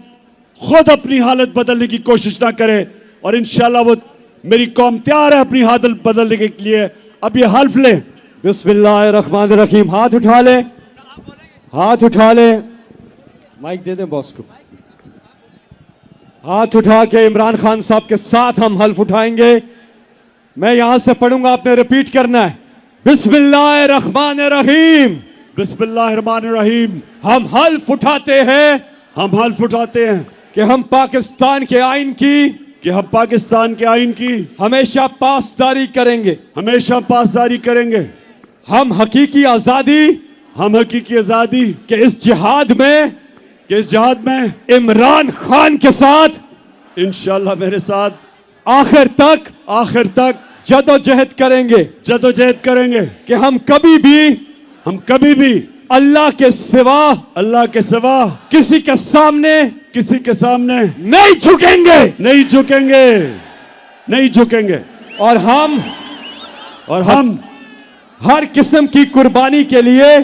Speaker 2: खुद अपनी हालत बदलने की कोशिश ना करे। और इंशाल्लाह वो मेरी कौम तैयार है अपनी हालत बदलने के लिए। अब ये हल्फ ले।
Speaker 3: बिस्मिल्लाहिर्रहमानिर्रहीम। हाथ उठा ले, हाथ उठा ले, माइक दे दें बॉस को। हाथ उठा के इमरान खान साहब के साथ हम हल्फ उठाएंगे। मैं यहां से पढ़ूंगा, आपने रिपीट करना है। बिस्मिल्लाहिर्रहमानिर्रहीम।
Speaker 2: बिस्मिल्लाहिर्रहमानिर्रहीम।
Speaker 3: हम हल्फ उठाते हैं,
Speaker 2: हम हल्फ उठाते हैं
Speaker 3: कि हम पाकिस्तान के आइन की हमेशा पासदारी करेंगे,
Speaker 2: हमेशा पासदारी करेंगे।
Speaker 3: हम हकीकी आजादी के इस जिहाद में इमरान खान के साथ
Speaker 2: इंशाल्लाह मेरे साथ
Speaker 3: आखिर तक जदोजहद करेंगे कि हम कभी भी अल्लाह के सिवा किसी के सामने नहीं झुकेंगे। और हम हर किस्म की कुर्बानी के लिए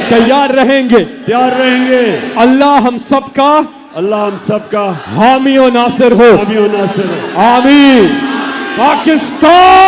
Speaker 3: तैयार रहेंगे। अल्लाह हम सबका हामी और नासिर हो। आमीन। पाकिस्तान